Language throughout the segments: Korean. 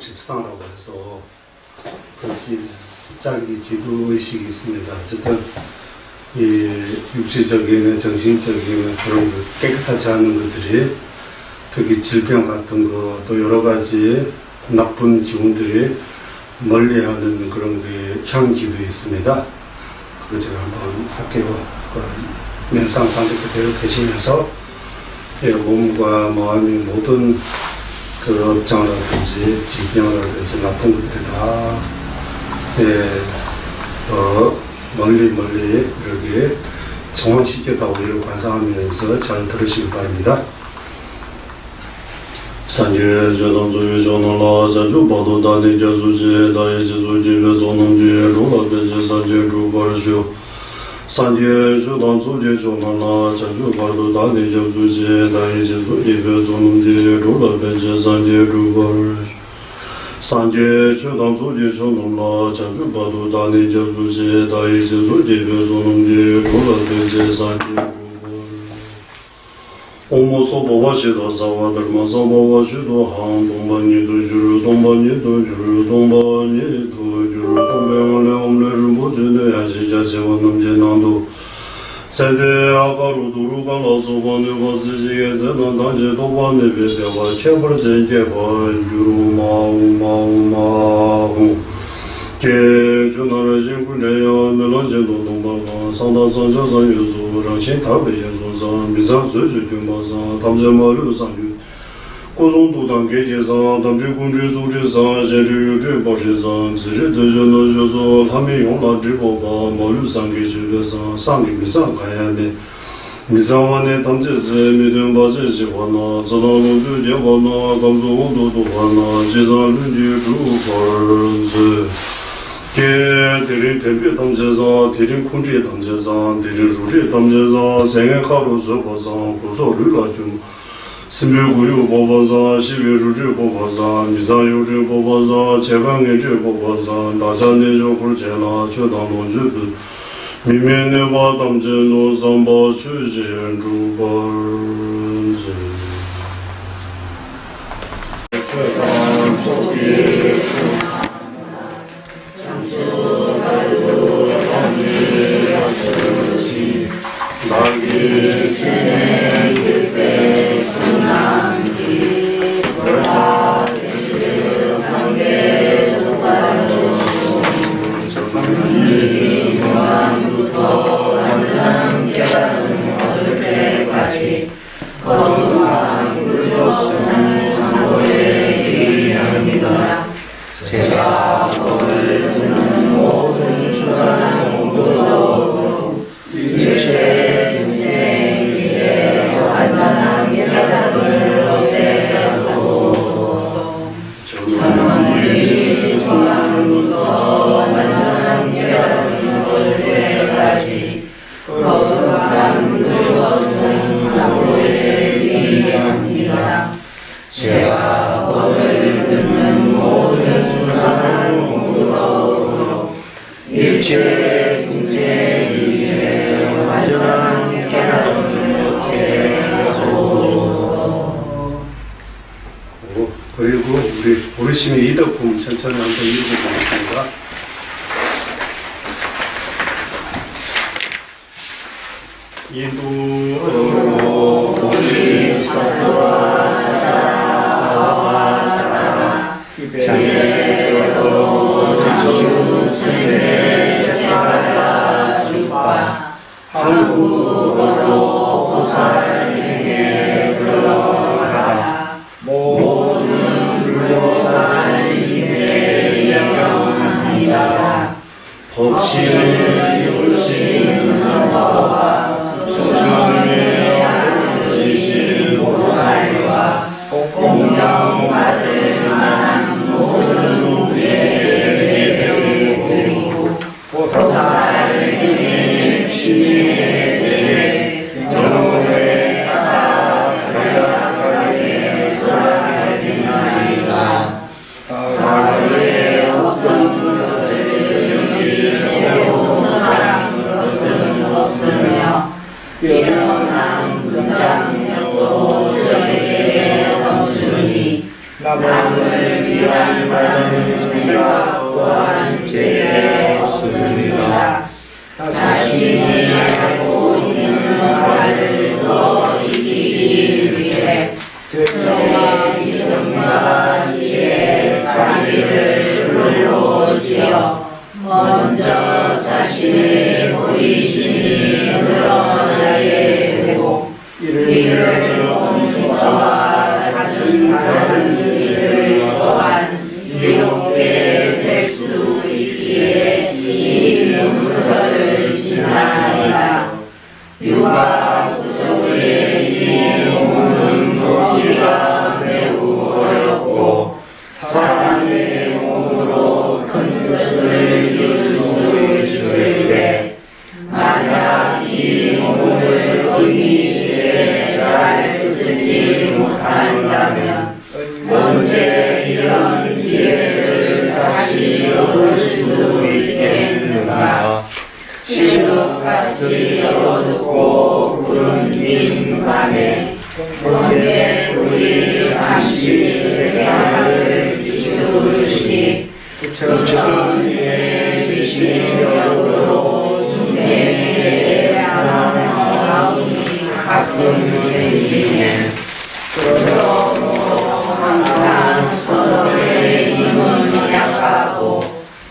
집상이라고 해서 그렇게 짧게 기도 의식이 있습니다. 어쨌든 이 육체적인 정신적인 그런 깨끗하지 않은 것들이 특히 질병 같은 거 또 여러 가지 나쁜 기운들이 멀리하는 그런 그 향기도 있습니다. 그거 제가 한번 할게요. 명상 상태 그대로 계시면서 몸과 마음이 모든 그 업장이라든지 질병이라든지 나쁜 것들이 다 멀리 이렇게 정화시켰다고 이를 관상하면서 잘 들으시기 바랍니다. 산제 제단조의 전원라 자주 바도 다니 자주제 다이 지수지 배송능지에 로라베지 산제 주벌쇼 산제 주단조제 전원라 자주 바도 다니 자주제 다이 지수지 배송능지에 로라베지 산제 주벌 산제 주단조제 전원라 자주 바도 다니 자주제 다이 지수지 배송능지에 로라베지 산제 오모소 보바시도 사와들마 사바와시도 한 동반니도 주르 동반니도 주르 동반니도 주르 동병을레 옴레를 보지네 야시자 세원남제난도 세대 아가루 두루갈라소 번뇌바스지에 제난 단지 도반네 베대와 체벌제제바 유루마우마우마우 제주나라 진군제야 멜로제도 동방가 상다선저선 유수 정신탑의 예수선 미상수주규마상 담제마류상유 고송도당 계제상 담주군주주지상 제주유주보시상 지지대전노조소 함미용라지보바 마류상계주배상 상기미상가야네 미상원의 담제세 미등바제지화나 전화농주제화나 감소원도도화나 지상륜지주벌스 대린 대비 담제사, 대린 콘지 담제사, 대린 루지 담제사, 생애 가로서 보사, 고소류가 좀 스밀구유 보바사, 시비루지 보바사, 미사유지 보바사, 제강의지 보바사, 나자내조 굴제나 최단노주도 미면내바 담제노 삼바 추진 주벌제 최단 속이 나기 지내 그때 천남기 보라 상계 똑바로 정말 성함부터 완전 깨달음 얻을 때까지 거룩한 굴욕성 상고의 기념이더라. 제가 법을 듣는 모든 수상한 공부도 일체 완전한 깨달음을 얻게 하소서. 정말이 수상부터 완전한 깨달음을 얻을 때까지 거룩한 굴욕성 상고에 비합니다. 제가 법을 듣는 모든 수상한 공부도 일체 중생을 위해 완전한 깨달음을 얻게 하소서. 그리고 우리 오르심의 이덕품 천천히 한번 읽어보겠습니다. 이도로 우리 사도와 자자와 따라 향해로 지주 스님의 제사라 주바 한국어로 보살행에 들어가라. 모든 불교사님의 영광이다. 법신을 유신 저와 저주를 하는 지신 보살과 공경받을 만한 모든 우리에게 예배를 드리고 보살을 위해 신에게 경호에 따라 간략하게 설하게 되나이다. 과거에 어떤 것을 여기서 사랑한 것은 없으며 일어난 문장력도 저에게 없으니 남을 비난받는 생각 또한 제게 없습니다. 자신이 알고 있는 바를 더 이기기 위해 저와 믿음과 지혜 자비를 불러지어 먼저 자신의 보이심이 늘어나게 되고 이를 본 저와 같은 다른 이들 또한 이롭게 될 수 있기에 이 문서를 지나이다. 육아 부족의 이 몸은 보기가 매우 어렵고 사람의 몸으로 큰 뜻을 이룰 수 있을 때 만약 이 몸을 의미 있게 잘 쓰지 못한다면 언제 이런 기회를 다시 얻을 수 있겠는가. 칠흑같이 어둡고 구름 낀 밤에 번개 불이 잠시 세상을 비추듯이 부처님의 지신력으로 중생에게 대하는 마음이 가끔 생기네. 그러므로 항상 선업의 힘은 약하고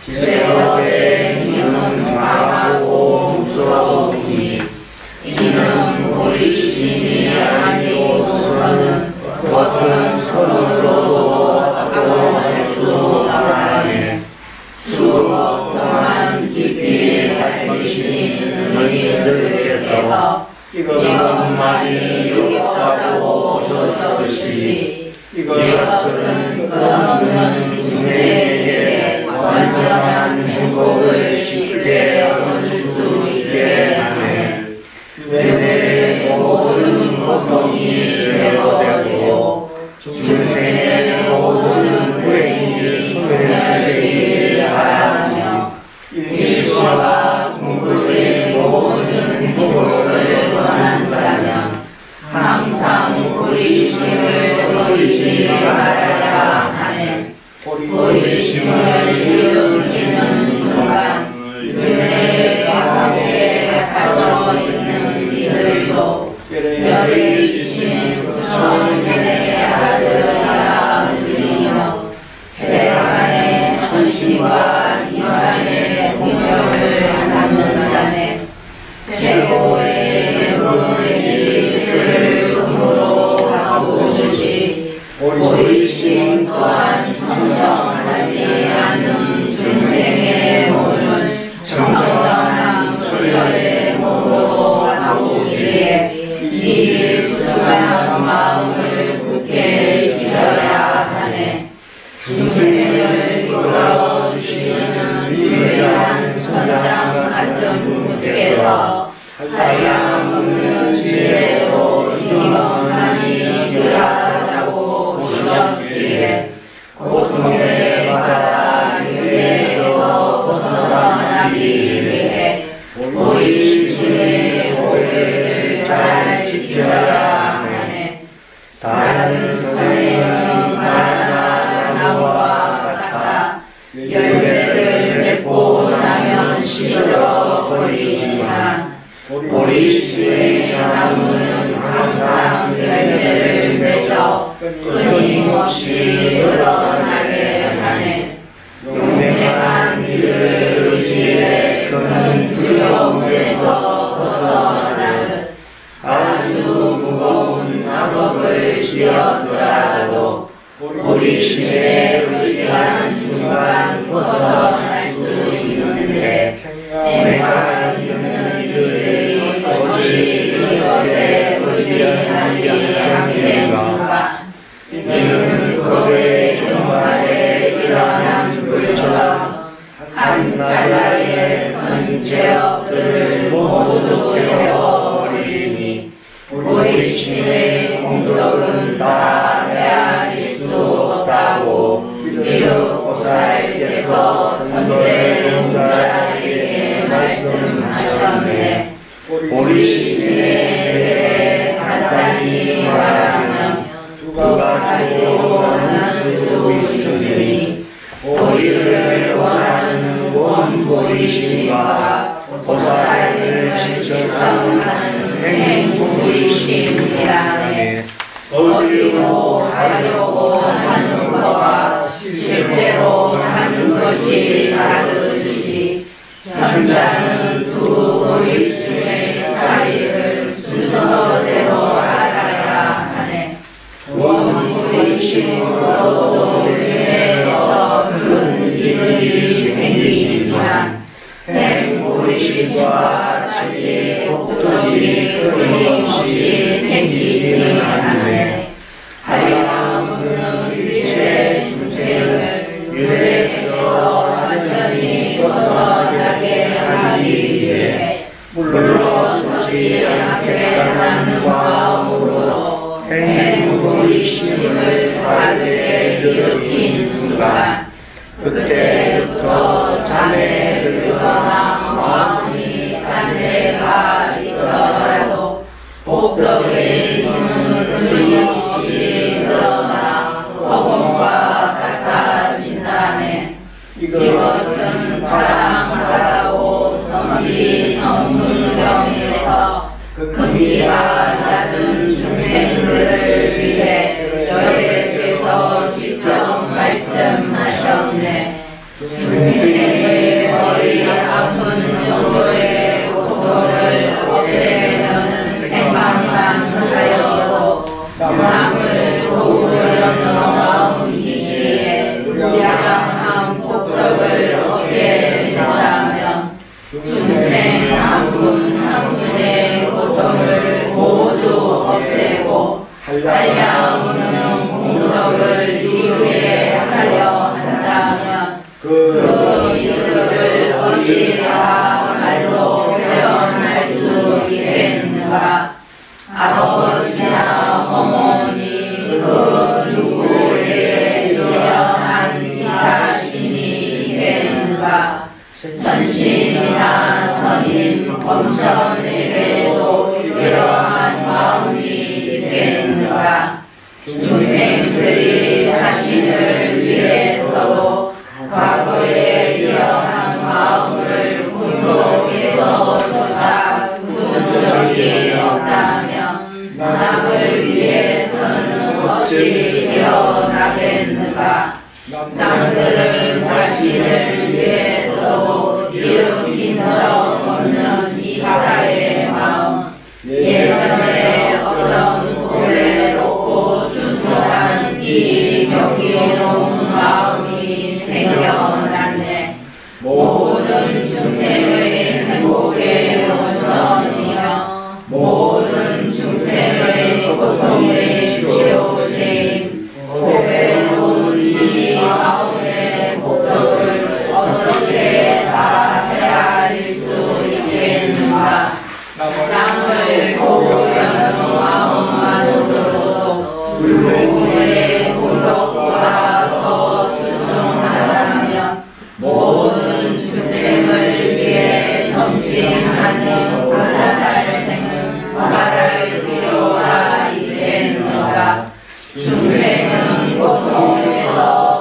제업의 힘은 강하고 무서우니 이는 보리심이 아니고서는 어떤 손으로도 바꿔낼 수 없다네. 수억 동안 깊이 살피신 의인들께서 이것만이 없다고 보셨듯이 이것은 끝없는 중생에게 완전한 행복을 쉽게 얻을 수 있게 하네. 내 모든 고통이 제거되고 중생의 모든 불행이 소멸되기를 바라며 일시와 궁극의 모든 행복을 원한다면 항상 보리심을 버리지 말아야 하네. 보리심을 일으키는 순간 윤회의 감옥에 갇혀있는 이들도 열의 이신 부처님의 아들이라 불리며 세간의 천신과 인간의 공력을 받는다네. 최고의 물의 이슬을 금으로 바꾸듯이 보리심 또한 청정하지 않는 중생의 몸을 청정한 부처의 몸으로 바꾸기에 이 수상한 마음을 굳게 지켜야 하네. 중생을 이끌어 주시는 위대한 선장 같은 분께서 한량없는 지혜로 이것만이 귀하다고 주셨기에 고통의 바다 위에서 벗어나기 위해 보리심의 오해를 잘 지켜야 하네. 다른 사회는 바나나 나무와 같아 열매를 맺고 나면 시들어 버리지만 보리심의 나무는 항상 열매를 맺어 끊임없이 늘어나게 하네. 용맹한 이를 의지해 그는 두려움에서 벗어나듯 아주 무거운 악업을 지었더라도 보리심에 의지한 순간 벗어날 수 있는데 생각 있는 이들의 한 나라의 큰 죄업들을 모두 태워버리니 우리 신의 공덕은 다 헤아릴 수 없다고 비록 보살께서 선제 용자에게 말씀하셨네. 우리 신에 대해 간단히 말하면 두 가지로 나눌 수 있으니 우리를 원하는 원보이심과 보살을 지청하는 행보이심이라네. 어디로 가려고 하는 것과 실제로 하는 것이 다르듯이 현자는 두 보이심의 차이를 순서대로 알아야 하네. 원보이심으로도 인해서 큰 이득이 생기지만 행보이심과 같이 복덕이 끊임없이 생기지는 않네. 하야무는 일체 중생을 유래에서 완전히 벗어나게 하기 위해 물러서지 않겠다는 마음으로 행보이심을 바르게 일으킨 순간 그때부터 잠에 들거나 마음이 딴 데가 있더라도 복덕의 힘은 끊임없이 늘어나 허공과 같아진다네. 이것은 타당하다고 성리 정문경에서 금기가 낮은 중생들을 위해 여객께서 직접 말씀하셨네. 중생의 머리 아픈 정도의 고통을 없애려는 생각만 하여도 남을 도우려는 마음이기에 무량한 복덕을 얻게 된다면 중생 한 분 한 분의 고통을 모두 없애고 한량없는 공덕을 이루게 하려 한다면 그 이득을 어찌하라 말로 표현할 수 있겠는가. 아버지나 어머니 그 누구에게 이러한 이타심이 있겠는가. 전신이나 선인 범천에게도 이러한 마음이 있겠는가. 중생들이 자신을 위해서도 과거에 이러한 마음을 꿈속에서조차 꾸준 적이 없다면 남을 위해서는 어찌 일어나겠는가. 남들은 자신을 위해서도 일으킨 적 없는 이타의 마음, 예전에 어떤 고외롭고 순수한 이 경이로운 마음이 생겨났네. 모든 중생의 행복의 원천이며 모든 중생의 고통의 치료제인 고외로운 이 마음의 복덕을 어떻게 다 헤아릴 수 있겠는가. 남을 도우려는 마음만으로도 물고의 공덕보다 더 수승하다면 모든 중생을 위해 정진하는 보살행은 말할 필요가 있겠는가. 중생은 고통에서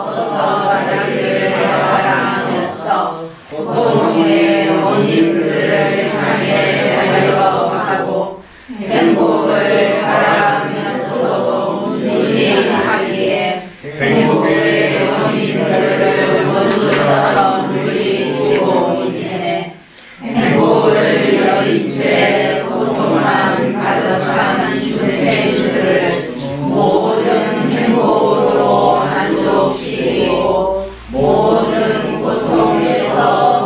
벗어나기를 바라면서 고통의 원인들을 향해 달려가고 행복을 바라면서도 무진하기에 행복의 원인들을 원수처럼 물리치고 있네. 행복을 여린 채 고통만 가득한 중생들을 모든 행복으로 만족시키고 모든 고통에서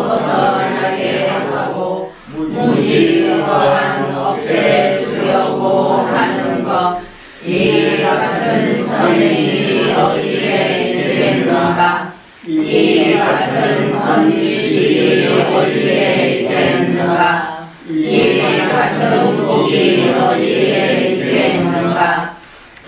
벗어나게 하고 무지한 없애주려고 하는 것, 이 같은 선행이 어디에 있겠는가. 이 같은 선지식이 어디에 있겠는가? 이 같은 복이 어디에 있겠는가?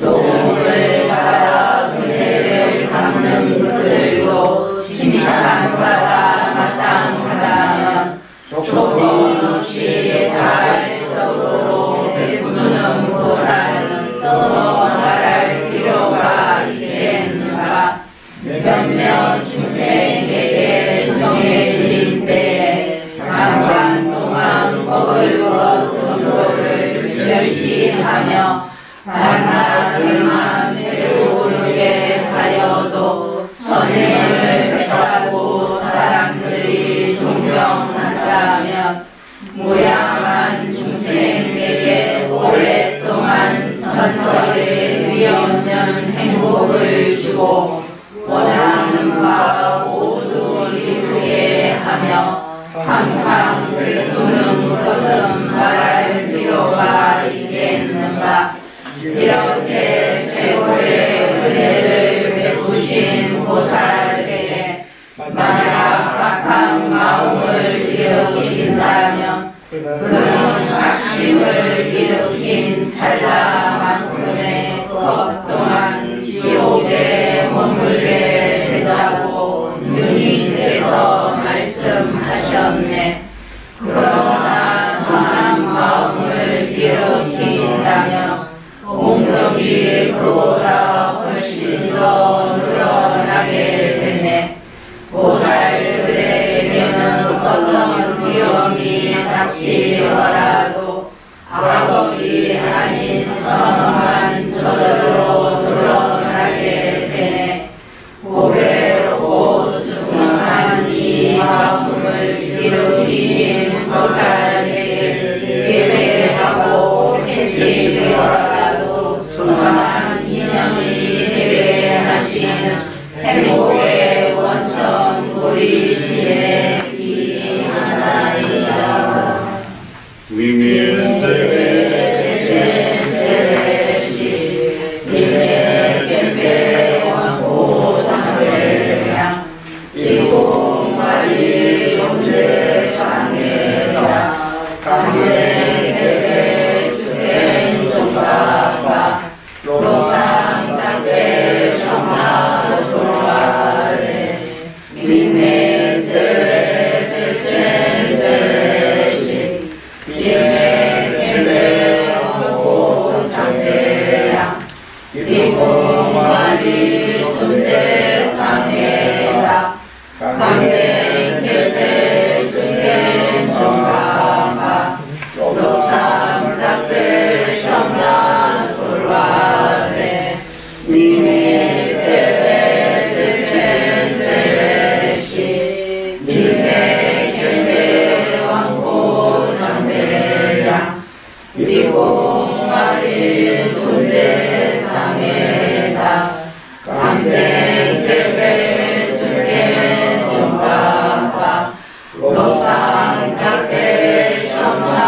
도움을 받아 은혜를 갚는 그들도 칭찬받아 마땅하다면 조건 없이 자발적으로 베푸는 보살은 더 말할 필요가 있겠는가? 몇몇 중생에게 정해진 때에 잠깐 동안 먹을 것 정도를 멸시하며 반나절만 배부르게 하여도 선행을 했다고 사람들이 존경한다면 무량한 중생에게 오랫동안 선서에 위없는 행복을 주고 원하는 바 모두 이루게 하며 항상 베푸는 것은 말할 필요가 있겠는가? 이렇게 최고의 은혜를 베푸신 보살에게 만약 악한 마음을 일으킨다면 그는 악심을 일으킨 찰나만큼의 것 동안 지옥에 머물게 된다고 누님께서 말씀하셨네. 그러나 선한 마음을 일으킨다면 공덕이 그보다 훨씬 더 늘어나게 되네. 보살들에게는 어떤 위험이 닥치더라도 악업이 아닌 선만 저절로 늘어나게 되네. 고배롭고 스승한 이 마음을 일으키신 보살에게 예배하고 해치더라도 선한 인연이 되게 하시는 행복의 원천 보리심에 기하나이다. 위면제배 제제시 김해 겜배 왕고 장배량 이공마리 존재 상해라 강제 대배 주행 종가바 로상 담배 정나 소소하래 민매 제배 대체 제배시 김해 겜배 왕고 장배량 이공마리 존재 상해라 강제 겜배 주행 종가바 로상 담배 정나 솔와래 니네 제배 대체 제배시 니네 겜배 왕고 장배량 이공마리 존재 상해다 강제 겜배 주행 종가바 로상 담배 정나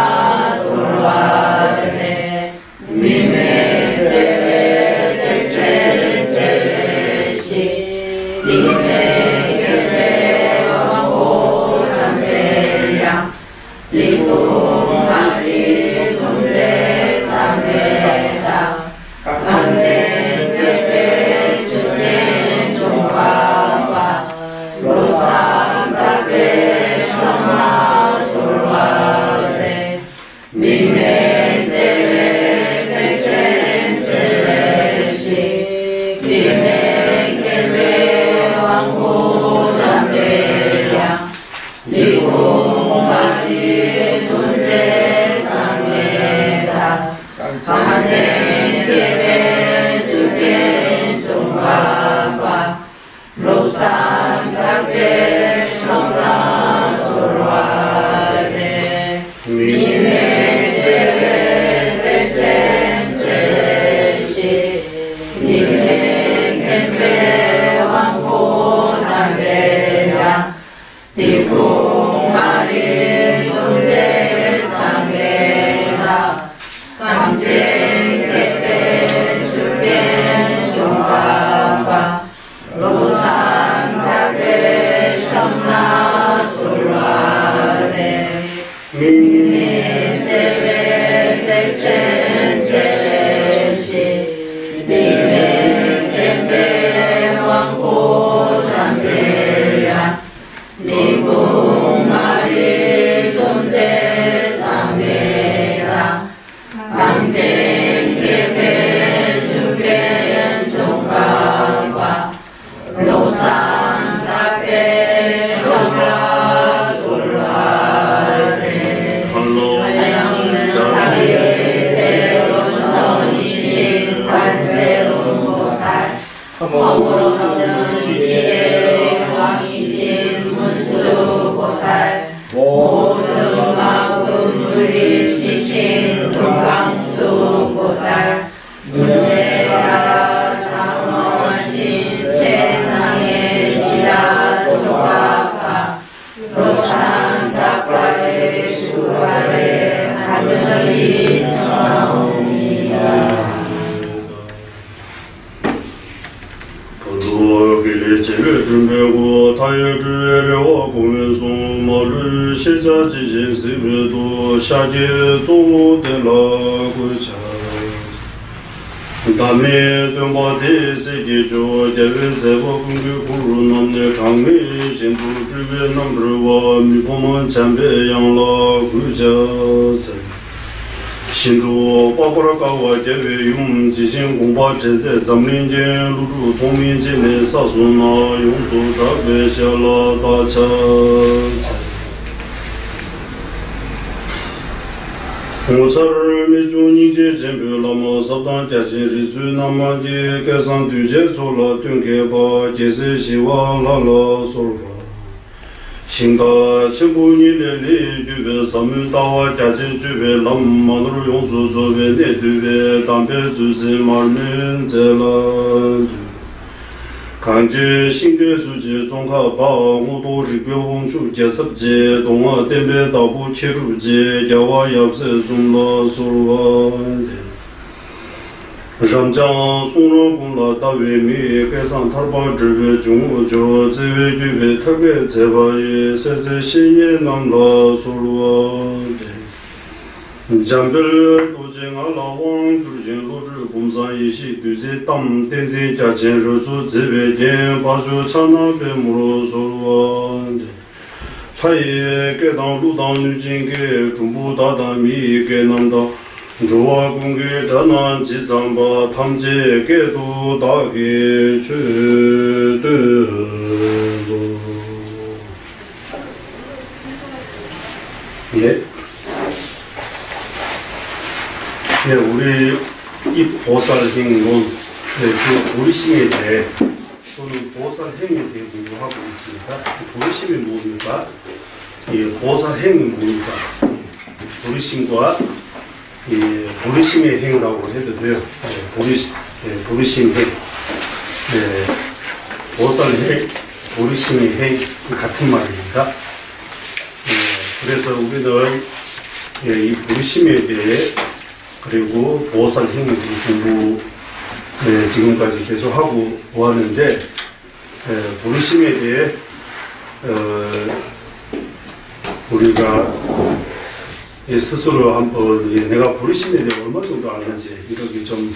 솔와래 니네 제배 대체 제배시 니네 겜배 왕고 장배량 이공마리 존재 상해다 강제 겜배 주행 종가바 로상 담배 정나 솔와래 니네 제배 대체 제배시 니네 겜배 왕고 장배량 이공마리 존재 상해다 강제 겜배 주행 종가바 로상 담배 정나 솔와래 니네 제배 대체 제배시 니네 겜배 왕고 장배량 이공마리 존재 상해다 강제 겜배 주행 종가바 로상 모든 마음 물리시신 금강수 보살 눈에 따라 장엄하신 세상의 지다 조각과 로산 닭과의 주발에 간절히 청하옵니다. 我给了几日准备过，他也只为了我公园送马驴，写下几些随便多，下节做的那个家。大妹对我的世界就在为在我公园公路那的长美，幸福只为那不我米婆们前辈养了回家在。 新都包括了高我节约用进行公报这些3年间入驻同民间的少数那用途这个下了大车。我这儿没住你这前边那么少当家亲日子那么的改善对接错了断开吧，就是希望拉拉说吧。 新的全部你的里具备上面大瓦家境具备那么多用处作为你对备当别就是马面在了看见新的书记总考把我都是标红书记执记东啊电别道部切入记叫我要是送了说完的 上将送上功劳大为民，改善他把这个中国这位具备特别才华也是在新年南了说了的。江边多见俺老王不见罗志工商一起对这当电线加钱入驻这边店，把这厂那边木了说了的。 他也该当路当女进给中部大当米给南当。 主啊，公给这南几三把他们这给都打给去的路。예, 예, 우리 이 보살 행론, 네, 그 보리심에 대해 또는 보살 행에 대해 공부하고 있습니다. 보리심이 뭡니까? 이 보살 행은 뭡니까? 보리심과 이 보리심의 행이라고 해도 돼요. 보리심 행, 보살 행, 보리심의 행 같은 말입니다. 그래서 우리는 이 보리심에 대해 그리고 보살 행을 공부 지금까지 계속 하고 왔는데 보리심에 대해 우리가 스스로 한번 내가 보리심에 대해 얼마 정도 아는지 이렇게 좀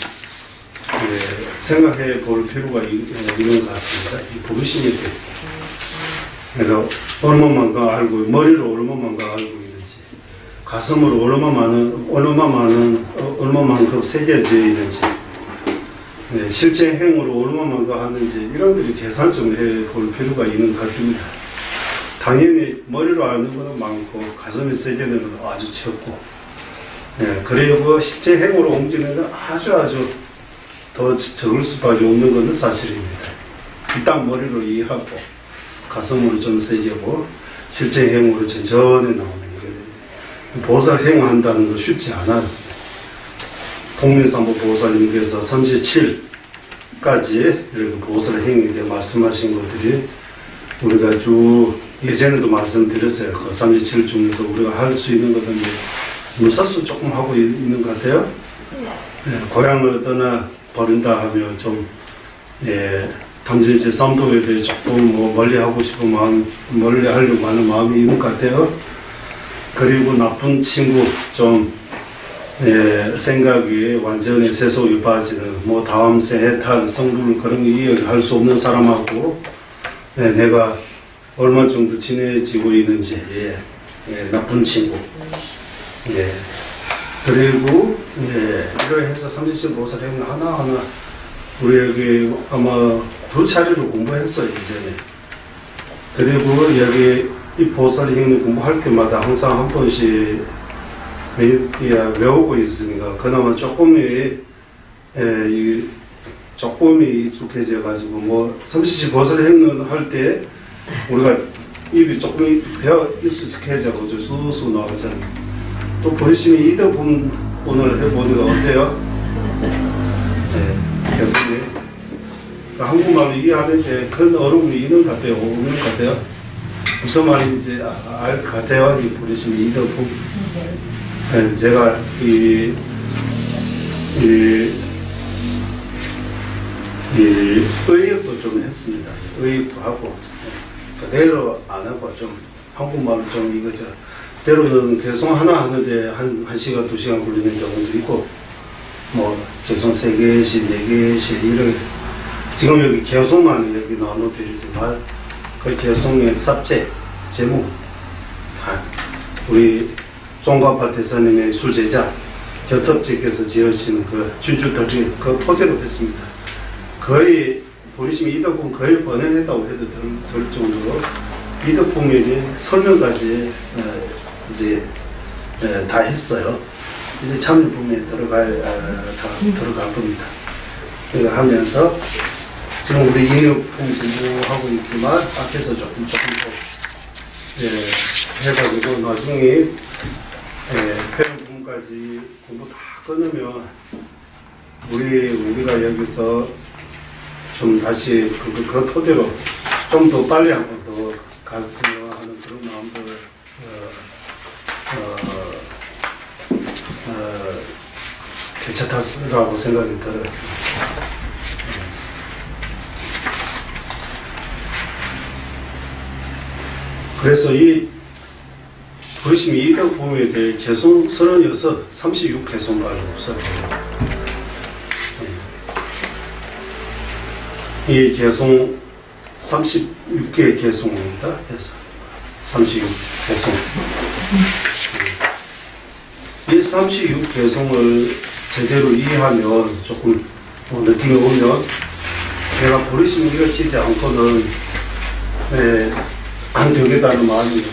생각해 볼 필요가 있는 것 같습니다. 이 보리심에 대해 내가 얼마만큼 알고 머리로 얼마만큼 알고 있는지 가슴으로 얼마만큼 새겨져 있는지 실제 행으로 얼마만큼 하는지 이런들이 계산 좀 해 볼 필요가 있는 것 같습니다. 당연히 머리로 아는 것은 많고 가슴에 새기는 것은 아주 적고 그리고 실제 행으로 옮기는 건 아주 더 적을 수밖에 없는 것은 사실입니다. 일단 머리로 이해하고 가슴으로 좀 새기고 실제 행으로 천천히 나오는 거거든요. 보살 행한다는 거 쉽지 않아요. 통민산보 보살님께서 37까지 이렇게 보살 행에 대해 말씀하신 것들이 우리가 쭉 예전에도 말씀드렸어요. 그 37 중에서 우리가 할 수 있는 것은 무사수 조금 하고 있는 것 같아요. 고향을 떠나 버린다 하면 좀 탐진치 삼도에 대해 조금 멀리 하고 싶은 마음, 멀리 하려고 하는 마음이 있는 것 같아요. 그리고 나쁜 친구 좀 생각이 완전히 세속에 빠지는 다음 세 해탈 성불 그런 거 이해할 수 없는 사람하고 내가 얼마 정도 친해지고 있는지 나쁜 친구 그리고 이렇게 해서 37 보살 행 하나하나 우리 여기 아마 2차례로 공부했어요 이전에. 그리고 여기 이 보살 행을 공부할 때마다 항상 한 번씩 외우고 있으니까 그나마 조금이 익숙해져 가지고 37 보살 행을 할 때 우리가 입이 조금 배어 익숙해져고 수수 나오잖아요. 또 보시면 이더 부분 오늘 해보니까 어때요? 네, 교수님. 한국말로 이해하는데 큰 어려움이 있는 것 같아요? 없는 것 같아요? 무슨 말인지 알 것 같아요? 이 보시면 이더 부분. 네, 제가 이 의역도 좀 했습니다. 의역도 하고 그대로 안 하고 좀 한국말로 좀 이거 저 때로는 개송 하나 하는데 한 시간 2시간 걸리는 경우도 있고 뭐 개송 3개씩 4개씩 이런 지금 여기 개송만 여기 나눠드리지만 그 개송의 삽제 제목 우리 종가파 대사님의 수제자 겨섭지께서 지으신 그 주주들이 그 포대로 했습니다. 거의 보시면 이덕봉 거의 번역했다고 해도 될 정도로 이덕봉에게 설명까지 이제 다 했어요. 이제 참여본에 다 들어갈 겁니다. 그거 하면서 지금 우리 인역봉 공부하고 있지만 앞에서 조금 더 해가지고 나중에 배운 부분까지 공부 다 끊으면 우리가 여기서 좀 다시 그 토대로 좀 더 빨리 한 번 더 갔으면 하는 그런 마음들 괜찮다라고 생각이 들어요. 그래서 이 보시면 이덕 부분에 대해 개송 36, 36 개송밖에 없어요. 이 개송 36개 개송입니다. 그래서 36 개송. 이 36 개송을 제대로 이해하면 조금 느낌이 오면 내가 버리심을 일으키지 않고는 안 되겠다는 마음이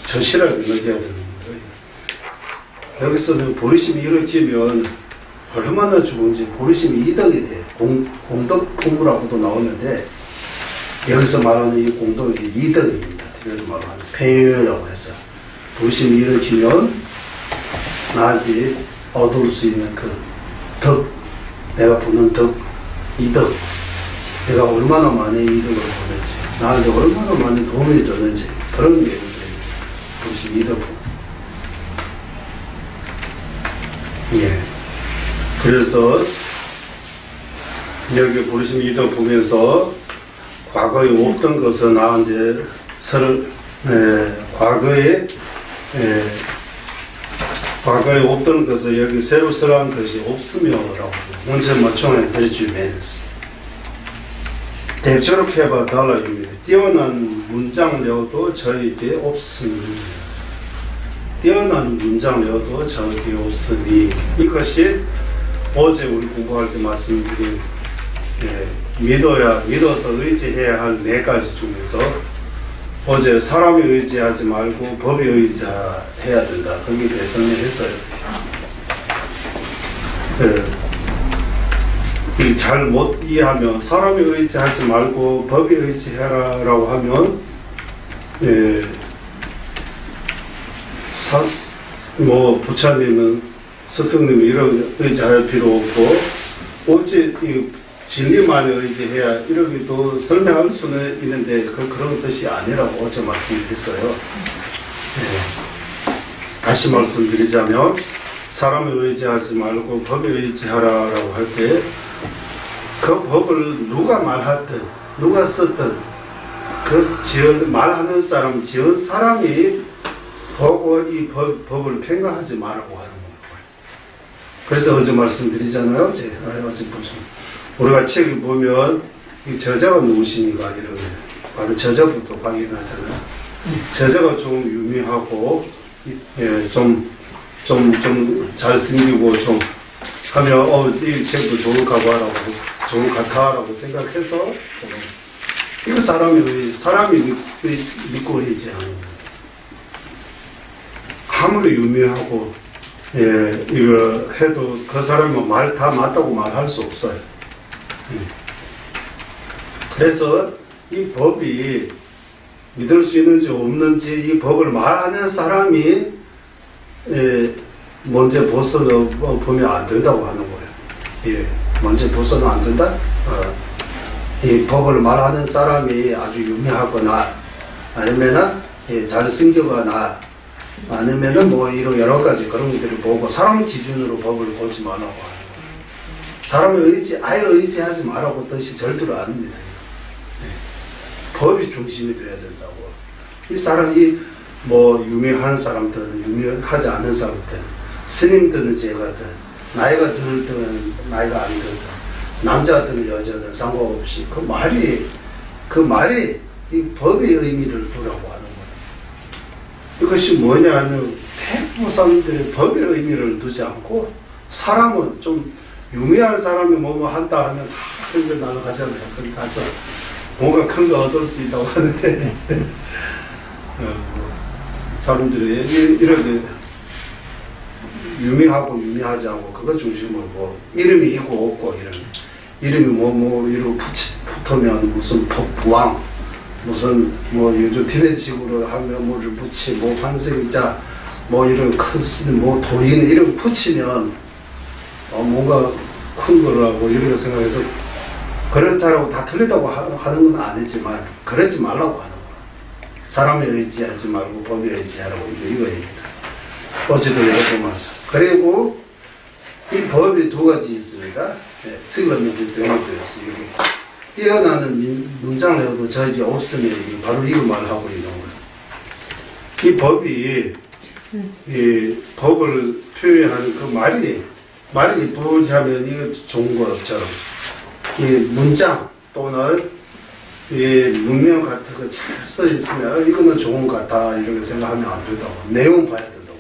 절실하게 느껴야 되는 거예요. 여기서는 버리심이 일으키면 얼마나 좋은지 보리심이 이덕이 돼. 공덕품이라고도 나오는데 여기서 말하는 이 공덕이 이덕입니다. 특별히 말하는 폐유라고 해서 보리심이 일으키면 나한테 얻을 수 있는 그 덕, 내가 보는 덕, 이덕, 내가 얼마나 많은 이덕을 보는지, 나한테 얼마나 많은 도움이 되는지 그런 게 보리심 이덕. 예. 그래서 여기 보시면 이도 보면서 과거에 없던 것은 나한테 과거에 없던 것을 여기 새로 설한 것이 없으며라고 문제 맞춤에 해주면서 대표로 해봐 달라집니다. 뛰어난 문장력도 저에게 없습니다. 뛰어난 문장력도 저에게 없으니 이것이 어제 우리 공부할 때 말씀드린 믿어서 의지해야 할 4가지 중에서 어제 사람이 의지하지 말고 법에 의지해야 된다. 거기에 대해서 했어요. 잘 못 이해하면 사람이 의지하지 말고 법에 의지해라 라고 하면 부처님은 스승님이 이런 의지할 필요 없고 오직 이 진리만에 의지해야 이러기도 설명할 수는 있는데 그런 뜻이 아니라고 어제 말씀드렸어요. 다시 말씀드리자면 사람을 의지하지 말고 법에 의지하라라고 할 때 그 법을 누가 말하든 누가 썼든 그 말하는 사람 지은 사람이 보고 이 법을 평가하지 말라고 하는 거예요. 그래서 어제 말씀드리잖아요. 어제 무슨 우리가 책을 보면 이 저자가 누구십니까 이러면 바로 저자부터 확인하잖아요. 저자가 좀 유명하고 좀 잘생기고 좀 하면 이 책도 좋을 것 같아라고 생각해서 이거 사람이 믿고 의지하는 거예요. 아무리 유명하고 이거 해도 그 사람은 말 다 맞다고 말할 수 없어요. 그래서 이 법이 믿을 수 있는지 없는지 이 법을 말하는 사람이 먼저 벗어나 보면 안 된다고 하는 거예요. 예, 먼저 벗어나 안 된다. 이 법을 말하는 사람이 아주 유명하거나 아니면은 잘 숨겨거나 아니면은 뭐 이런 여러 가지 그런 것들을 보고 사람 기준으로 법을 보지 말라고 하는 거예요. 사람을 아예 의지하지 말라고 뜻이 절대로 아닙니다. 법이 중심이 돼야 된다고. 이 사람이 뭐 유명한 사람들, 유명하지 않은 사람들, 스님들은 제가든 나이가 들든 나이가 안 들든 남자든 여자든 상관없이 그 말이 이 법의 의미를 두라고 하는 거예요. 이것이 뭐냐면 대부분 사람들이 법의 의미를 두지 않고 사람은 좀 유명한 사람이 뭐뭐 한다 하면 그거 날아가잖아요. 거기 가서 뭔가 큰 거 얻을 수 있다고 하는데 사람들이 이렇게 유명하고 유명하지 않고 그거 중심으로 뭐 이름이 있고 없고 이름이 뭐 이로 붙으면 무슨 법왕 무슨 뭐 요즘 티베트식으로 하면 뭐를 붙이 뭐 환생자 뭐 이런 큰 뭐 도인 이름 붙이면 뭔가 큰 거라고 이렇게 생각해서 그렇다라고 다 틀리다고 하는 건 아니지만 그러지 말라고 하는 거야. 사람에 의지하지 말고 법에 의지하라고 이거입니다. 어제도 여러 번 말했죠. 그리고 이 법이 두 가지 있습니다. 슬럼이 되어도 있어요. 뛰어나는 문장을 해도 저기 없으니 바로 이거 말하고 있는 거예요. 이 법이 이 법을 표현하는 그 말이 이쁘지 하면 이거 좋은 것처럼 이 문장 또는 이 문명 같은 거 잘 써 있으면 이거는 좋은 것 같다 이렇게 생각하면 안 된다고. 내용 봐야 된다고.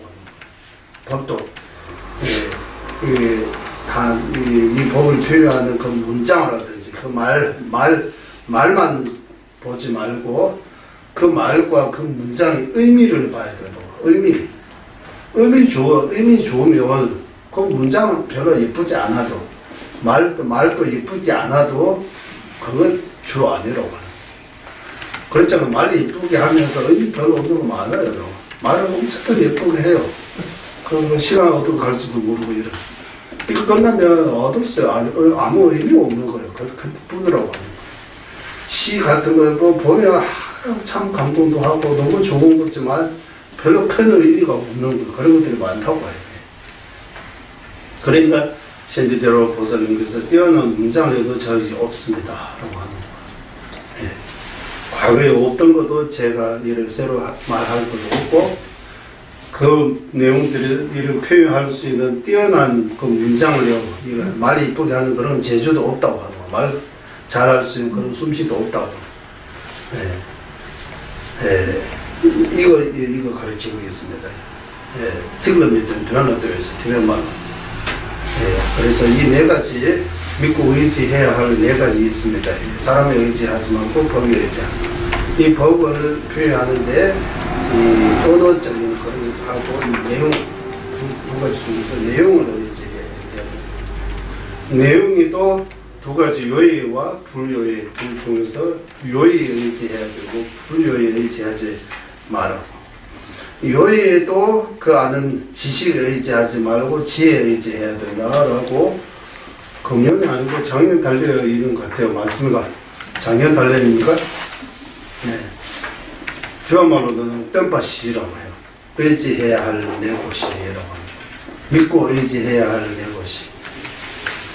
법도 이 법을 표현하는 그 문장이라든지 그 말만 보지 말고 그 말과 그 문장의 의미를 봐야 된다고. 의미 좋으면 그 문장은 별로 예쁘지 않아도 말도 예쁘지 않아도 그건 주 아니라고 하는. 그렇잖아. 말이 예쁘게 하면서 의미 별로 없는 거 많아요. 말을 엄청 예쁘게 해요. 그 시간 어떻게 갈지도 모르고 이런. 이거 끝나면 얻었어요. 아무 의미 없는 거예요. 그 뿐이라고 하는 거예요. 시 같은 거 보면 참 감동도 하고 너무 좋은 거지만 별로 큰 의미가 없는 거 그런 것들이 많다고 해요. 그러니까 신디대로 보살님께서 뛰어난 문장에도 저기 없습니다 라고 하는 거예요. 예. 과거에 없던 것도 제가 이를 새로 말할 것도 없고 그 내용들을 이를 표현할 수 있는 뛰어난 그 문장을 말이 이쁘게 하는 그런 재주도 없다고 하는 거예요. 말 잘할 수 있는 그런 솜씨도 없다고. 이거 가르치고 있습니다. 지금은 되어나 되어 있어 티베트말로. 그래서 이 네 가지 믿고 의지해야 할 네 가지 있습니다. 사람에 의지하지 말고 법에 의지하고. 이 법을 표현하는데 이 언어적인 그런 것하고 이 내용 두 가지 중에서 내용을 의지해야 됩니다. 내용이 또 두 가지 요의와 불요의 둘 중에서 요의에 의지해야 되고 불요에 의지하지 말라고. 요의에도 그 아는 지식에 의지하지 말고 지혜에 의지해야 된다라고 금년이 아니고 작년 달려 있는 것 같아요. 맞습니까? 작년 달려입니까? 네. 드라마로는 땜빠시라고 해요. 의지해야 할 내 것이라고 합니다. 믿고 의지해야 할 내 것이.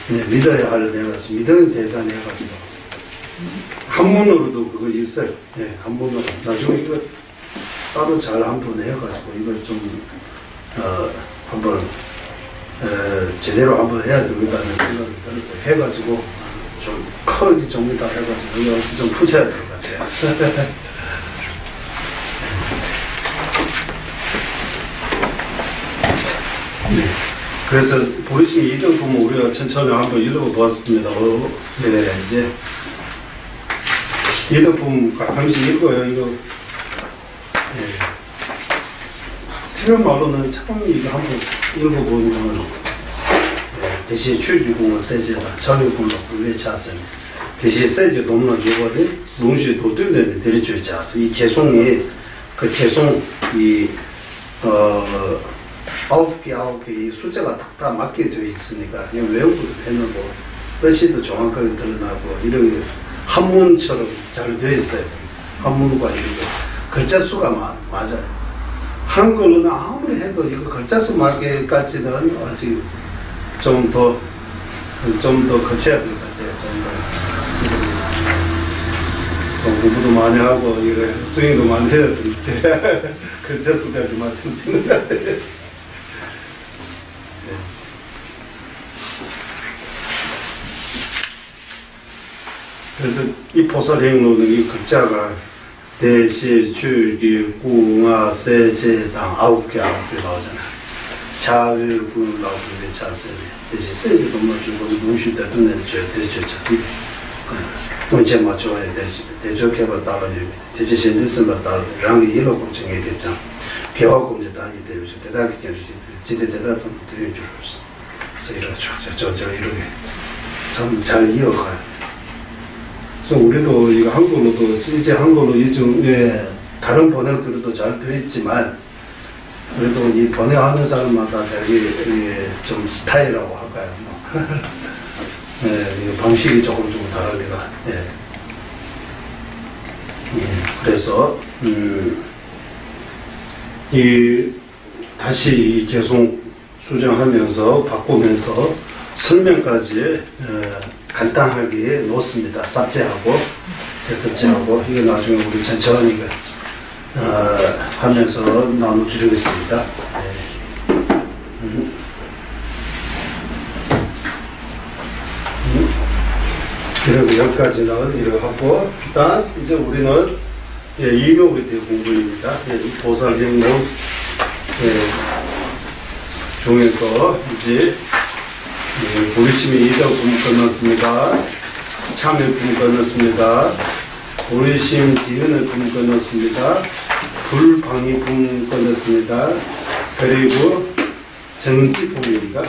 네, 믿어야 할 내 것이. 믿는 대사 내 것이라고. 한문으로도 그거 있어요. 네, 한문으로. 나중에 이거 따로 잘 한번 해가지고 이거 좀 한번 제대로 한번 해야 되겠다는 생각이 들어서 해가지고 좀 크게 좀이다 해가지고 이거 좀 붙여야 될 것 같아요. 네. 그래서 보리심 2등품 우리가 천천히 한번 읽어보았습니다. 네, 이제 2등품 가끔씩 읽어요. 이거 티베트말로는 참 이거 한번 읽어보면 대신 출기공은 세제다. 자유공은 불외차선 대신 세게 돕는 주거든 농시 도들는 들이주지 않아서 이 개송이 그 개송 이 9개 이 수제가 다 맞게 되어 있으니까 그냥 외우고도 해놓고 뜻이도 정확하게 드러나고 이렇게 한문처럼 잘 되어 있어요. 한문과 이렇게 글자 수가 맞아요. 한글로는 아무리 해도 이거 글자 수 맞게까지는 아직 좀 더 거쳐야 될 것 같아요. 좀 공부도 많이 하고 이래 스윙도 많이 해야 되는데 글자 수까지 맞출 수 있는 것 같아요. 그래서 이 보살행로는 이 글자가 대시, 주기, 구nga, 세제, 당 9개 나오잖아. 자의 군 나오는데 자세네. 대시 세제 동물 주고 문슈 때 눈에 대주 자세. 동체 맞춰야 되지. 대조개가 따라요. 대체 현대선가 따라. 랑이 일로 공정해 됐잖아. 개화 공제 단위 되죠. 대단히 결시. 지대 대단도 되어 줄었어. 그래서 이렇게 저 이렇게 참 잘 이어가요. 그래서 우리도 이거 한글로도 이제 한글로 일종의 다른 번역들도 잘 되어 있지만 그래도 이 번역하는 사람마다 자기 좀 스타일이라고 할까요? 예, 방식이 조금 다르니까. 예. 그래서 다시 이 개송 수정하면서 바꾸면서 설명까지 간단하게 놓습니다. 삭제하고 대답제하고 이게 나중에 우리 천천히 하면서 나눠드리겠습니다. 이렇게 여기까지는 이렇게 하고 일단 이제 우리는 인욕에 대해 공부입니다. 보살행록 중에서 이제 보리심이 2달 부분 끝났습니다. 참여 부분 끝났습니다. 보리심 지은의 부분 끝났습니다. 불방이 부분 끝났습니다. 그리고 정지품입니까?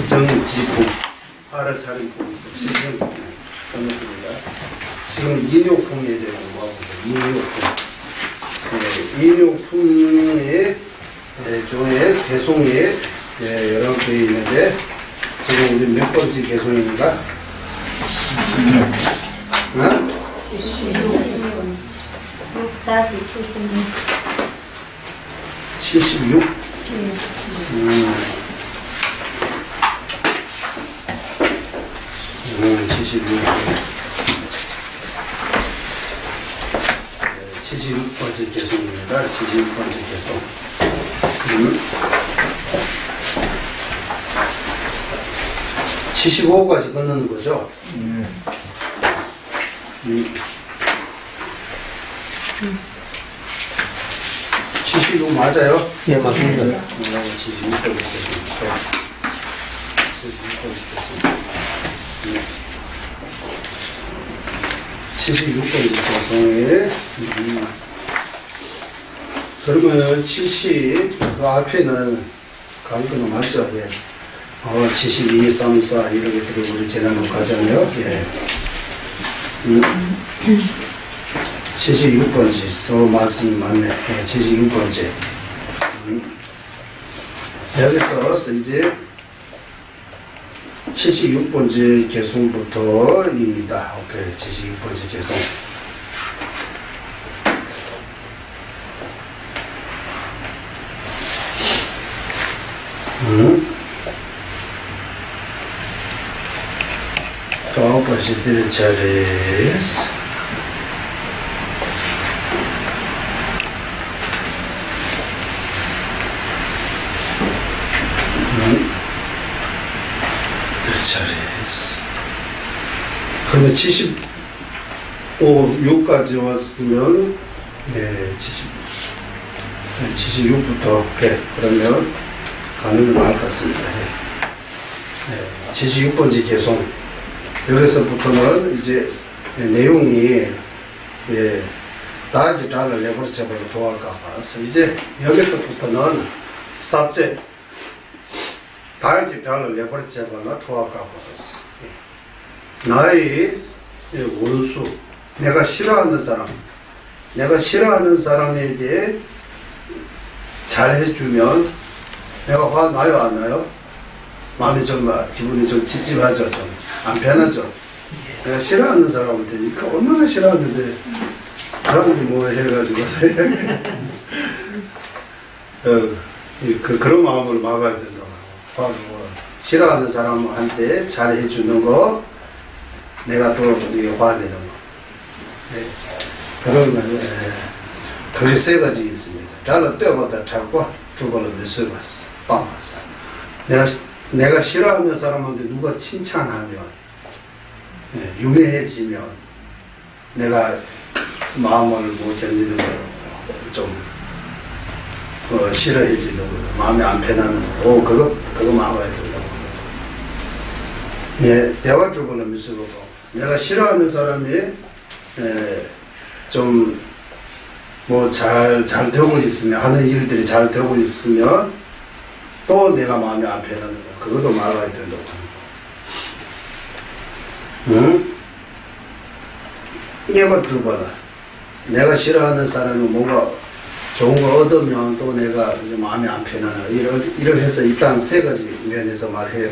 정지품. 알아차림 부분에서 시즌 끝났습니다. 지금 인욕품에 대해 공부하고 있어요. 인욕품의 중에 개송에 여러 개 있는데 지금 우리 몇 번째 개송입니까? 76? 76번째 개송입니다. 76번째 개송. 75까지 끝나는 거죠? 76 맞아요? 예, 맞습니다. 76까지 됐습니다. 76까지 됐습니다. 76까지 개송에 그러면 70, 그 앞에는 가는 거는 맞죠? 예. 72, 3, 4 이렇게 들고 우리 지난번 가잖아요. 예. 76번째. 맞네. 예, 76번째. 여기서 이제 76번째 개송부터입니다. 오케이. 76번째 개송. Opposite charis. charis. 그러면 6까지 왔으면 76부터 그러면 가는 게 나을 것 같습니다. 76번째 개송. 여기서부터는 이제 내용이 나에게 잘을 내버려져버리면 좋아할까 봐서 이제 여기서부터는 삽제 나에게 잘을 내버려져버리면 좋아할까 봐서 나의 원수, 내가 싫어하는 사람에게 잘해주면 내가 화 나요, 안 나요? 마음이 좀, 기분이 좀 찝찝하죠, 좀. 안 편하죠? 내가 싫어하는 사람한테, 이거 얼마나 싫어하는데, 나한테 뭐 해가지고서 이렇게. 그런 마음을 막아야 된다고. 싫어하는 사람한테 잘해주는 거, 내가 또 화내는 거. 네. 그러면, 그게 세 가지 있습니다. 잘라 뛰어보다 잘고, 주거를 몇수 봤어. 빵 봤어. 내가 싫어하는 사람한테 누가 칭찬하면, 유명해지면, 내가 마음을 못 견디는 거, 좀, 싫어해지는 거, 마음이 안 편하는 거, 그거 막아야 된다고. 예, 대화 주거를 몇수 보고, 내가 싫어하는 사람이, 좀, 뭐, 잘 되고 있으면, 하는 일들이 잘 되고 있으면, 또 내가 마음이 안 편하는 거, 그것도 막아야 된다고. 응? 얘가 주거라. 내가 싫어하는 사람이 뭐가 좋은 걸 얻으면 또 내가 마음이 안 편하는 거. 이렇게 해서 일단 세 가지 면에서 말해요.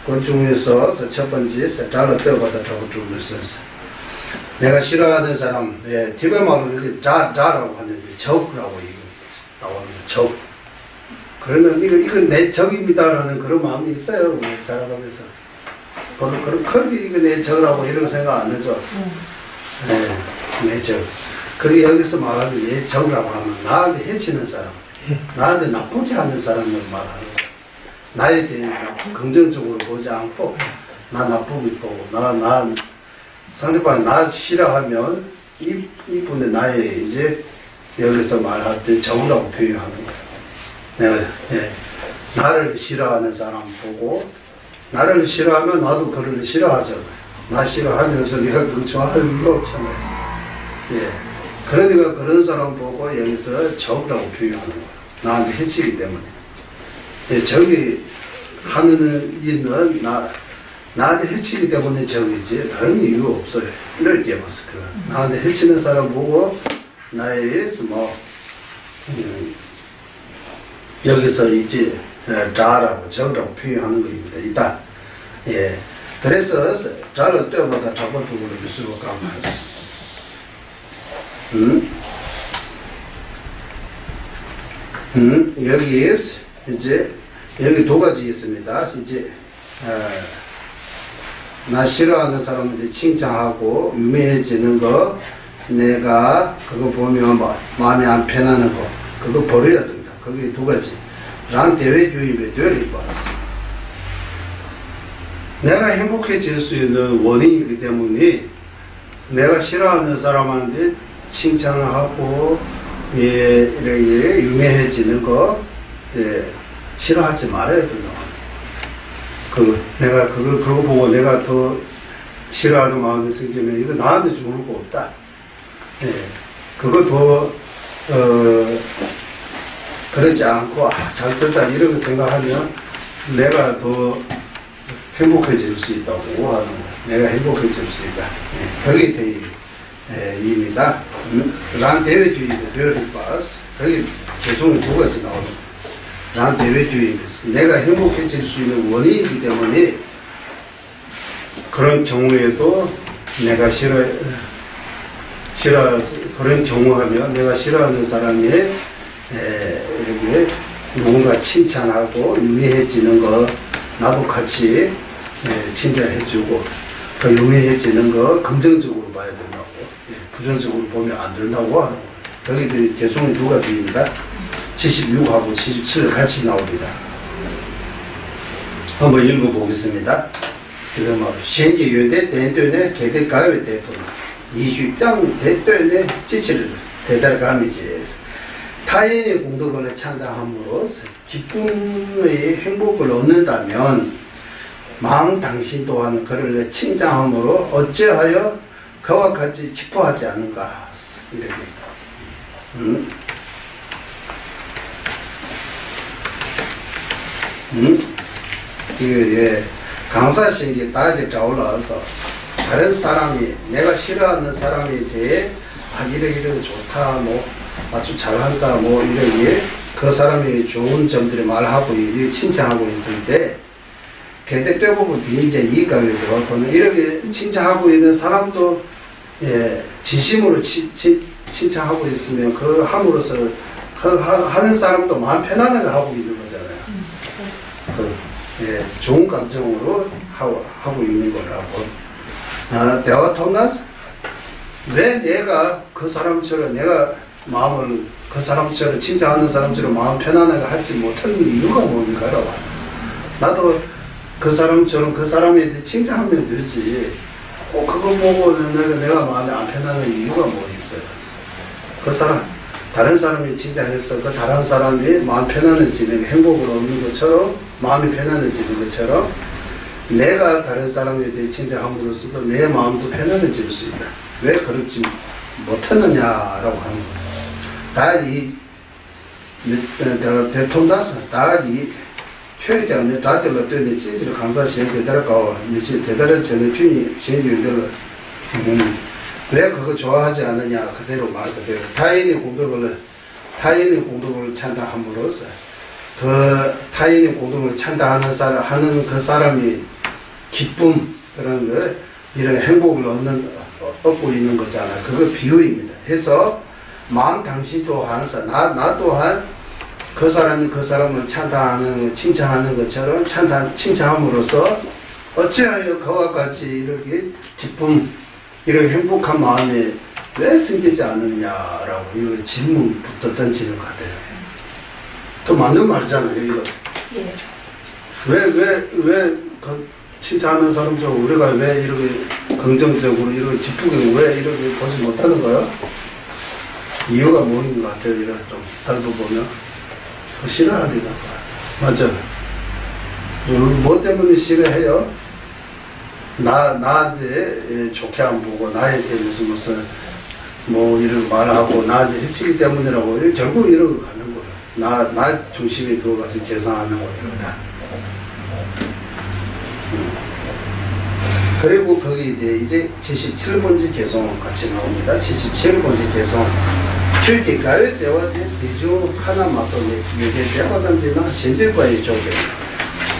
그 중에서 첫 번째, 잘라 떼어받아 타고 주면서. 내가 싫어하는 사람, 티베 말로 여기 자라고 하는데 적이라고 나오는 거, 적. 그러면 이거 내 적입니다라는 그런 마음이 있어요, 우리 살아가면서. 그럼 크게 이거 내 적이라고 이런 생각 안 하죠. 내 적. 그게 여기서 말하는 내 적이라고 하면 나한테 해치는 사람, 나한테 나쁘게 하는 사람을 말하는 거예요. 나에 대해 긍정적으로 보지 않고 나 나쁘게 보고 상대방이 나 싫어하면 이분의 나의 이제 여기서 말할 때 적이라고 표현하는 거예요. 내가 나를 싫어하는 사람 보고 나를 싫어하면 나도 그를 싫어하잖아요. 나 싫어하면서 내가 그거 좋아할 이유가 없잖아요. 그러니까 그런 사람 보고 여기서 적이라고 표현하는 거예요. 나한테 해치기 때문에. 적이 하는 일은 나한테 해치기 때문에 적이지 다른 이유 없어요. 넓게 봤을 때 나한테 해치는 사람 보고 나에서 뭐 여기서 이제 자라고 적이라고 표현하는 겁니다. 일단 그래서 자를 때마다 잡아 주고 수고 감사했어. 여기 이제 여기 두 가지 있습니다. 이제 나 싫어하는 사람한테 칭찬하고 유명해지는 거, 내가 그거 보면 마음이 안 편하는 거, 그거 버려야 됩니다. 그게 두 가지. 란 대외주의의 뇌를 받았어. 내가 행복해질 수 있는 원인이기 때문에 내가 싫어하는 사람한테 칭찬을 하고 이렇게 유명해지는 거 싫어하지 말아야 된다. 내가 그거 보고 내가 더 싫어하는 마음이 생기면 이거 나한테 좋을 거 없다. 그거 더 그렇지 않고 잘 됐다 이렇게 생각하면 내가 더 행복해질 수 있다고 하는 거예요. 내가 행복해질 수 있다. 그게 대의입니다. 란 대외주의의 뇌를 봐서 거기 개성이 두 가지 나오는 거예요. 란 대외주의입니다. 내가 행복해질 수 있는 원인이기 때문에 그런 경우에도 내가 그런 경우하면 내가 싫어하는 사람이 이렇게 누군가 칭찬하고 유명해지는 거 나도 같이 칭찬해주고 그 유명해지는 거 긍정적으로 봐야 된다고, 부정적으로 보면 안 된다고 하는 거예요. 여기 개성이 두 가지입니다. 76하고 77 같이 나옵니다. 한번 읽어보겠습니다. 지금 현재 연대 대전에 개대가요 대통령 이주병 대전에 지치를 대달감이지. 타인의 공덕을 찬양함으로써 기쁨의 행복을 얻는다면 망 당신 또한 그를 칭찬함으로 어찌하여 그와 같이 기뻐하지 않은가 이렇게. 이게 강사신이 딸이 자올라와서 다른 사람이 내가 싫어하는 사람에 대해 이래 좋다 뭐 아주 잘한다 뭐 이렇게 그 사람이 좋은 점들을 말하고 칭찬하고 있을 때 근데 대부분 뒤에 이제 이익감이 들어오면 이렇게 칭찬하고 있는 사람도 진심으로 칭찬하고 있으면 그 함으로써 하는 사람도 마음 편안하게 하고 있는 거잖아요. 좋은 감정으로 하고 있는 거라고. 대화 통나서 왜 내가 그 사람처럼 내가 마음을 그 사람처럼 칭찬하는 사람처럼 마음 편안하게 하지 못하는 이유가 뭔가라고. 나도 그 사람처럼 그 사람에 대해 칭찬하면 되지. 그거 보고 내가 마음이 안 편안한 이유가 뭐 있어요. 그 사람 다른 사람이 칭찬해서 그 다른 사람이 마음 편안해지는 행복을 얻는 것처럼 마음이 편안해지는 것처럼 내가 다른 사람에 대해 칭찬함으로써도 내 마음도 편안해질 수 있다. 왜 그렇지 못했느냐라고 하는 거예요. 다이 대통다서 다이 표현되는 다들로 되는 지지를 강사시에 대달가와 미치 대달은 전에 균이 제일들로 왜 그거 좋아하지 않느냐 그대로 말 그대로 타인의 공덕을 찬다함으로써 그 타인의 공덕을 찬다하는 사람 하는 그 사람이 기쁨 그런 거 이런 행복을 얻고 있는 거잖아. 그거 비유입니다. 해서 마음 당신 또한 나 또한 그 사람이 그 사람을 찬다하는 칭찬하는 것처럼 칭찬함으로써 어찌하여 그와 같이 이렇게 기쁨 이렇게 행복한 마음에 왜 생기지 않느냐라고 이런 질문부터 던지는 것 같아요. 또 맞는 말이잖아요, 이거. 예. 왜 칭찬하는 사람처럼 우리가 왜 이렇게 긍정적으로 이렇게 기쁘게 왜 이렇게 보지 못하는 거야? 이유가 뭐인 것 같아요, 이렇게 좀 살펴보면. 싫어하니까. 맞아. 뭐 때문에 싫어해요? 나한테 좋게 안 보고 나에 대해 무슨 뭐 이런 말하고 나한테 해치기 때문이라고 결국 이러고 가는 거야. 나 중심에 두어가지고 계산하는 거 이러다. 그리고 거기에 대해 이제 77번째 개송 같이 나옵니다. 77번째 개송. 필기 가요 때와 대중 하나 맞더니 유대 대화담지나 신들과의 조개.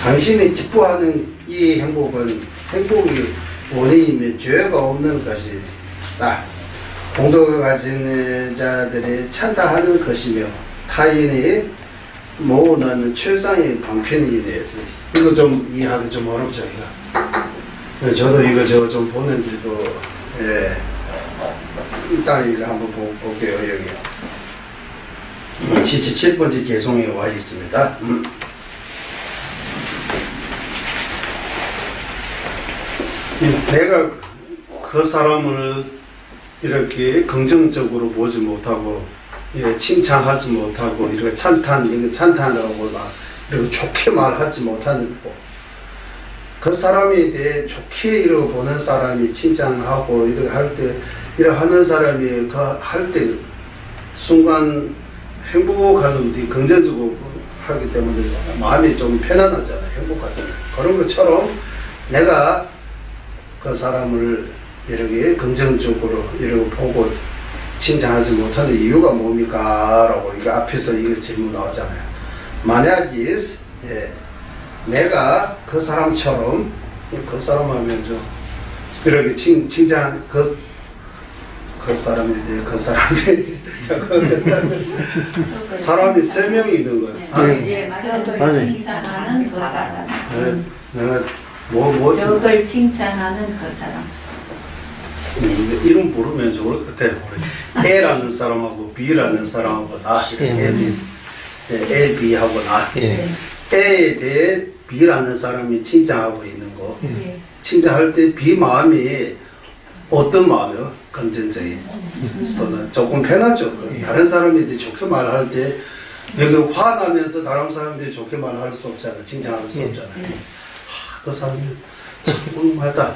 당신이 기뻐하는 이 행복이 원인이며 죄가 없는 것이다. 공덕을 가진 자들이 찬다하는 것이며 타인이 모으는 최상의 방편이 되어서 이거 좀 이해하기 좀 어렵죠. 이거. 저도 이거 좀 보는데도 일단 이거 한번 볼게요. 여기 77번째 개송에 와 있습니다. 내가 그 사람을 이렇게 긍정적으로 보지 못하고 이렇게 칭찬하지 못하고 이렇게 찬탄하고 이렇게 좋게 말하지 못하는 거. 그 사람에 대해 좋게 이렇게 보는 사람이 칭찬하고 이렇게 할 때 이렇게 하는 사람이 그 할 때 순간 행복하는 데 긍정적으로 하기 때문에 마음이 좀 편안하잖아요. 행복하잖아요. 그런 것처럼 내가 그 사람을 이렇게 긍정적으로 이렇게 보고 칭찬하지 못하는 이유가 뭡니까? 라고 이거 앞에서 이거 질문 나오잖아요. 만약에 내가 그 사람처럼 그 사람 하면 좀 이렇게 칭찬 그 사람에 대해 그 사람이 사람이 3명이 있는 거예요. 예, 맞아요. 칭찬하는 그 사람. 적을 칭찬하는 그 사람. 이름 부르면 좋을 것 같아요. A라는 사람하고 B라는 사람하고 나 A, B하고 나 A에 대해 B라는 사람이 칭찬하고 있는 거 칭찬할 때 B 마음이 어떤 마음이요? 긍정적인 또는 조금 편하죠. 다른 사람한테 좋게 말할 때 여기 화나면서 다른 사람들이 좋게 말할 수 없잖아요. 칭찬할 수 없잖아요. 그 사람이 참 훌륭하다.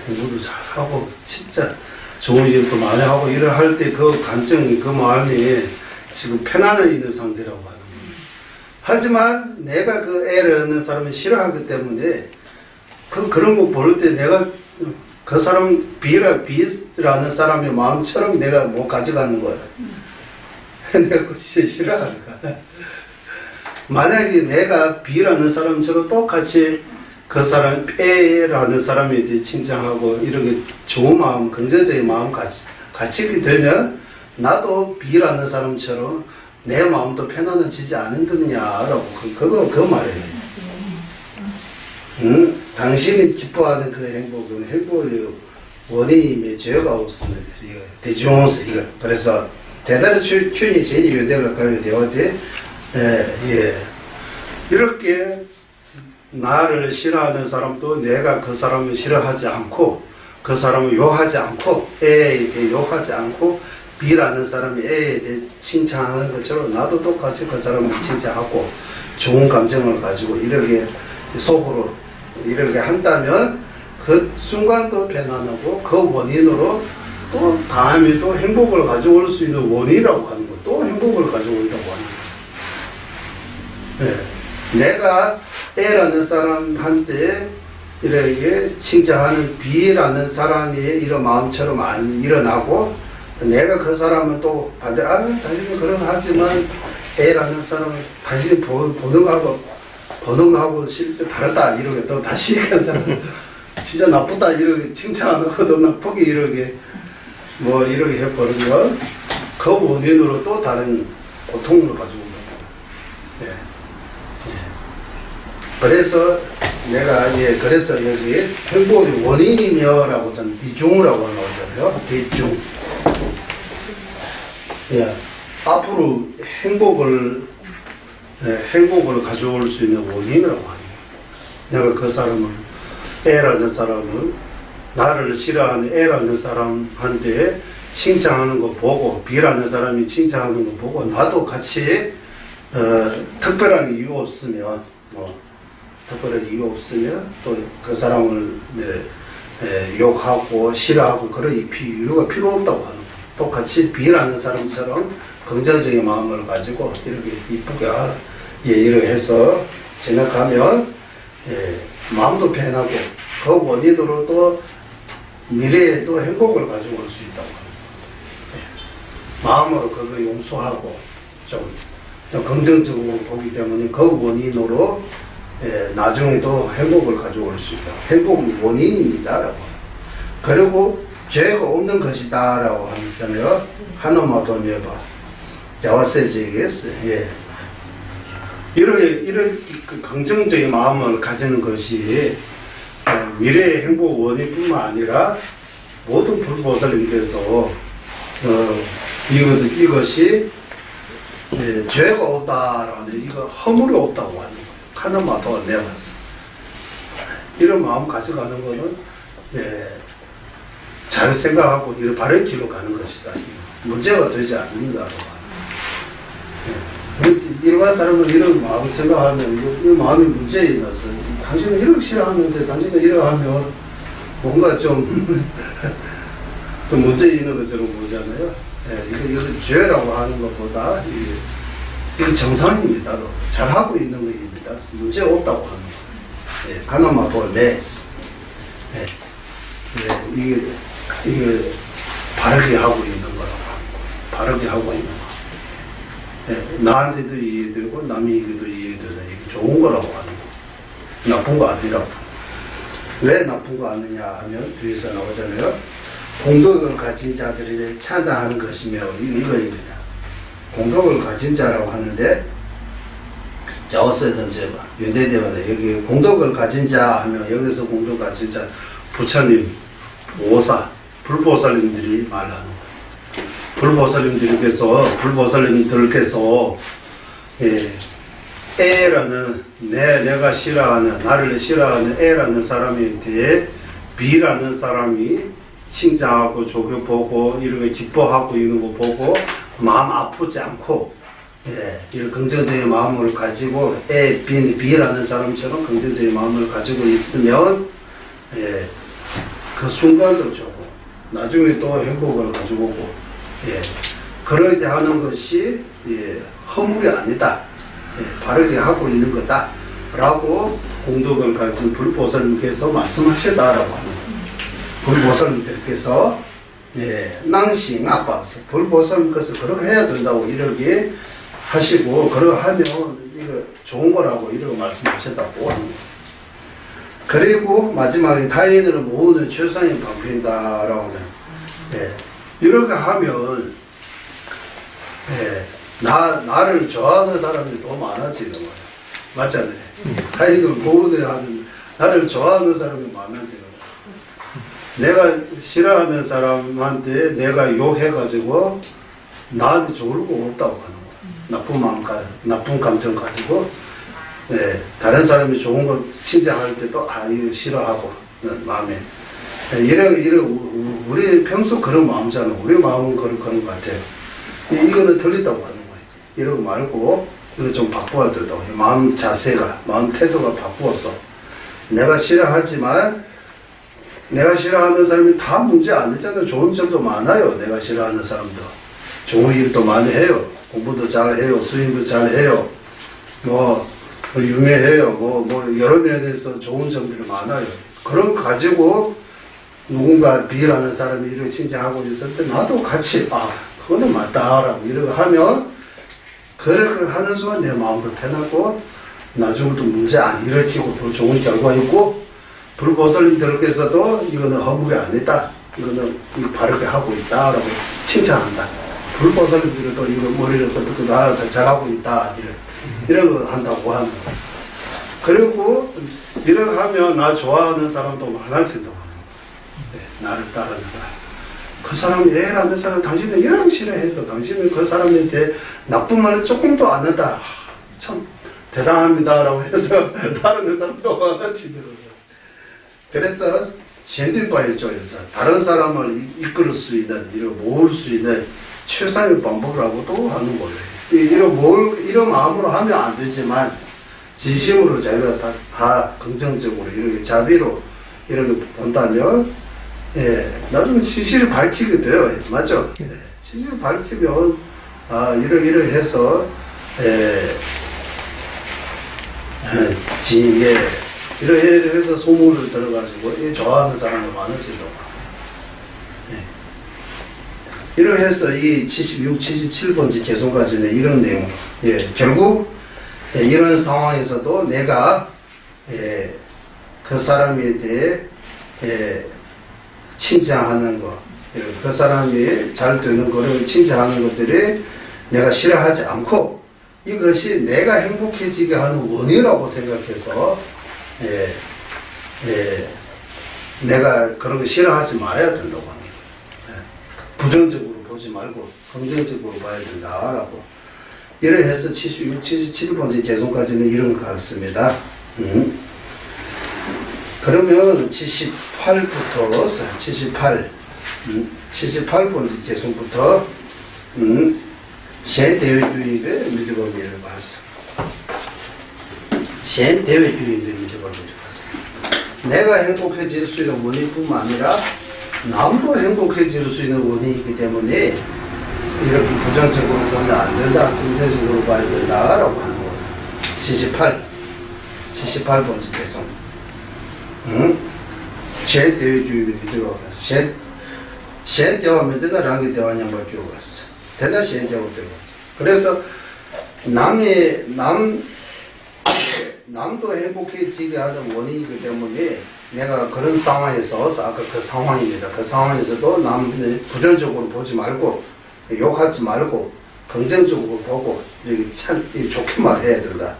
공부도 잘하고 진짜 좋은 일도 많이 하고 일을 할 때 그 감정이 그 마음이 지금 편안해 있는 상태라고 하는 거예요. 하지만 내가 그 애를 얻는 사람을 싫어하기 때문에 그런 거 볼 때 내가 그 사람 B라는 사람의 마음처럼 내가 못 가져가는 거야. 내가 그거 진짜 싫어하니까. 만약에 내가 B라는 사람처럼 똑같이 그 사람 A라는 사람에 대해 칭찬하고 이렇게 좋은 마음, 긍정적인 마음 갖추게 되면 나도 B라는 사람처럼 내 마음도 편안해지지 않은 거냐라고 그 말이에요. 당신이 기뻐하는 그 행복은 행복의 원인임에 죄가 없으면 대중스 이거 그래서 대단히 춘이 제일 유대를 가게 되었대. 예. 이렇게 나를 싫어하는 사람도 내가 그 사람을 싫어하지 않고 그 사람을 욕하지 않고 A에 대해 욕하지 않고 B라는 사람이 A에 대해 칭찬하는 것처럼 나도 똑같이 그 사람을 칭찬하고 좋은 감정을 가지고 이렇게 속으로 이렇게 한다면 그 순간도 편안하고 그 원인으로 또 다음에 또 행복을 가져올 수 있는 원인이라고 하는 거, 또 행복을 가져온다고 하는 거. 네. 내가 A라는 사람한테 이렇게 칭찬하는 B라는 사람이 이런 마음처럼 안 일어나고 내가 그 사람은 또 반대, 당신은 그런 거 하지만 A라는 사람은 당신이 보는 거하고 실제 다르다 이렇게 또 다시 그 사람 진짜 나쁘다 이렇게 칭찬하는 것도 나쁘게 이렇게 뭐 이렇게 해버리면 그 원인으로 또 다른 고통을 가지고 예. 그래서 내가 그래서 여기 행복의 원인이며라고 저는 대중이라고 나오잖아요. 대중. 예. 앞으로 행복을 가져올 수 있는 원인이라고 하는 거예요. 내가 그 사람을 A라는 사람을 나를 싫어하는 A라는 사람한테 칭찬하는 거 보고 B라는 사람이 칭찬하는 거 보고 나도 같이 특별한 이유 없으면 특별한 이유 없으면 또 그 사람을 욕하고 싫어하고 그런 이유가 필요 없다고 하는 거예요. 똑같이 B라는 사람처럼 긍정적인 마음을 가지고 이렇게 이쁘게 이렇게 해서 지나가면 마음도 편하고 그 원인으로 또 미래에 또 행복을 가지고 올 수 있다고 합니다. 마음으로 그거 용서하고 좀 긍정적으로 보기 때문에 그 원인으로 나중에도 행복을 가져올 수 있다. 행복은 원인입니다라고. 그리고 죄가 없는 것이다라고 하잖아요. 하나만 더 해봐. 야와세지겠어. 예. 이런 긍정적인 마음을 가지는 것이 미래의 행복 원인뿐만 아니라 모든 불보살님께서 이것이 죄가 없다라는 이거 허물이 없다고 하는 거예요. 하나만 더 내봤어. 이런 마음 가져가는 거는 잘 생각하고 이런 바른 길로 가는 것이다. 문제가 되지 않는다고. 일반 사람은 이런 마음 생각하면 이 마음이 문제에 있어서 당신은 이렇게 싫어하는데 당신은 이렇게 하면 뭔가 좀 문제 있는 것처럼 보잖아요. 이거 죄라고 하는 것보다 이건 정상입니다. 잘하고 있는 것입니다. 문제 없다고 하는 거예요. 가나마도 레스. 이게 바르게 하고 있는 거라고. 바르게 하고 있는 거. 나한테도 이해되고 남에게도 이해되는 이게 좋은 거라고 하는 거. 나쁜 거 아니라고. 왜 나쁜 거 아니냐 하면 뒤에서 나오잖아요. 공덕을 가진 자들이 찬다하는 것이며 이거입니다. 공덕을 가진 자라고 하는데 야오스에든지 윤대대마다 여기 공덕을 가진 자 하면 여기서 공덕 가진 자 부처님, 오사, 불보살님들이 말하는 거예요. 불보살님들께서 A라는 내가 싫어하는 나를 싫어하는 A라는 사람에 대해 B라는 사람이 칭찬하고 조교보고 이렇게 기뻐하고 있는 거 보고 마음 아프지 않고 이런 긍정적인 마음을 가지고 B라는 사람처럼 긍정적인 마음을 가지고 있으면 그 순간도 좋고 나중에 또 행복을 가지고 오고 그렇게 하는 것이 허물이 아니다. 바르게 하고 있는 거다 라고 공덕을 가진 불보살님께서 말씀하셨다라고 하는 거예요. 불보살님들께서 예, 낭시 아빠서 불보살님께서 그렇게 해야 된다고 이렇게 하시고 그러고 하면 이거 좋은 거라고 이렇게 말씀하셨다고 하는 거예요. 그리고 마지막에 타인을 모으는 최선의 방편이다라고 하는 예, 이렇게 하면 예, 나를 좋아하는 사람이 더 많아지는 거예요. 맞잖아요. 타인을 모으는 하면 나를 좋아하는 사람이 많아지는 거예요. 내가 싫어하는 사람한테 내가 욕해가지고 나한테 좋을 거 없다고 하는 거예요. 나쁜 감정 가지고 예, 다른 사람이 좋은 거 칭찬할 때도 이거 싫어하고 마음에 우리 평소 그런 마음잖아. 우리 마음은 그런 것 같아요. 이거는 틀리다고 하는 거예요. 이러고 말고 이거 좀 바꿔야 된다고. 마음 자세가 마음 태도가 바꾸어서 내가 싫어하지만 내가 싫어하는 사람이 다 문제 아니잖아요. 좋은 점도 많아요. 내가 싫어하는 사람도 좋은 일도 많이 해요. 공부도 잘해요. 수행도 잘해요. 뭐 유명해요. 뭐 여러 면에서 좋은 점들이 많아요. 그런 거 가지고 누군가 비하는 사람이 이렇게 칭찬하고 있을 때 나도 같이 그거는 맞다라고 이렇게 하면 그렇게 하는 순간 내 마음도 편하고 나중에도 문제 안 일으키고 더 좋은 결과 있고 불보살님들께서도 이거는 허물이 아니다. 이거는 이거 바르게 하고 있다라고 칭찬한다. 불보살님들도 이거 머리를 끄덕끄덕 더 잘하고 있다. 이런 거 한다고 하는 거. 그리고 이렇게 하면 나 좋아하는 사람도 많아진다고 하는 거. 네, 나를 따르는 거야. 그 사람 얘라는 사람 당신은 이런 싫어해도 당신은 그 사람한테 나쁜 말을 조금도 안 한다. 참 대단합니다라고 해서 따르는 사람도 많아지더라고요. 그래서 젠들바의 쪽에서 다른 사람을 이끌 수 있는, 이런 모을 수 있는 최상의 방법이라고도 하는 거예요. 이런 마음으로 하면 안 되지만, 진심으로 자기가 다 긍정적으로, 이렇게 자비로, 이렇게 본다면, 예, 나중에 진실을 밝히게 돼요. 맞죠? 예, 진실을 밝히면, 이렇게 해서, 이렇게 해서 소문을 들어가지고 좋아하는 사람이 많아지더라고요. 예. 이렇게 해서 이 76, 77번째 개송까지는 이런 내용. 예. 결국 이런 상황에서도 내가 그 사람에 대해 칭찬하는 것, 그 사람이 잘 되는 거를 칭찬하는 것들이 내가 싫어하지 않고 이것이 내가 행복해지게 하는 원인이라고 생각해서 내가 그런 거 싫어하지 말아야 된다고 합니다. 부정적으로 보지 말고 긍정적으로 봐야 된다라고. 이래 해서 76, 77번째 개송까지는 이런 것 같습니다. 그러면 78부터 78번째 개송부터 셴대외주의의 미드범위를 봤어. 셴대외주의의 미드범위를 봤어. 내가 행복해질 수 있는 원인뿐만 아니라 남도 행복해질 수 있는 원인이기 때문에 이렇게 부정적으로 보면 안 된다, 긍정적으로 봐야 된다라고 하는 거예요. 78번째 개성. 셴대외주의의 미드범위. 셴대와 미드가 랑기 대화냐고 들어갔어. 대단히 셴대하고 들어갔어. 그래서 남도 행복해지게 하는 원인이기 때문에 내가 그런 상황에서, 아까 그 상황입니다. 그 상황에서도 남을 부정적으로 보지 말고, 욕하지 말고, 긍정적으로 보고, 여기 참 좋게 말해야 된다.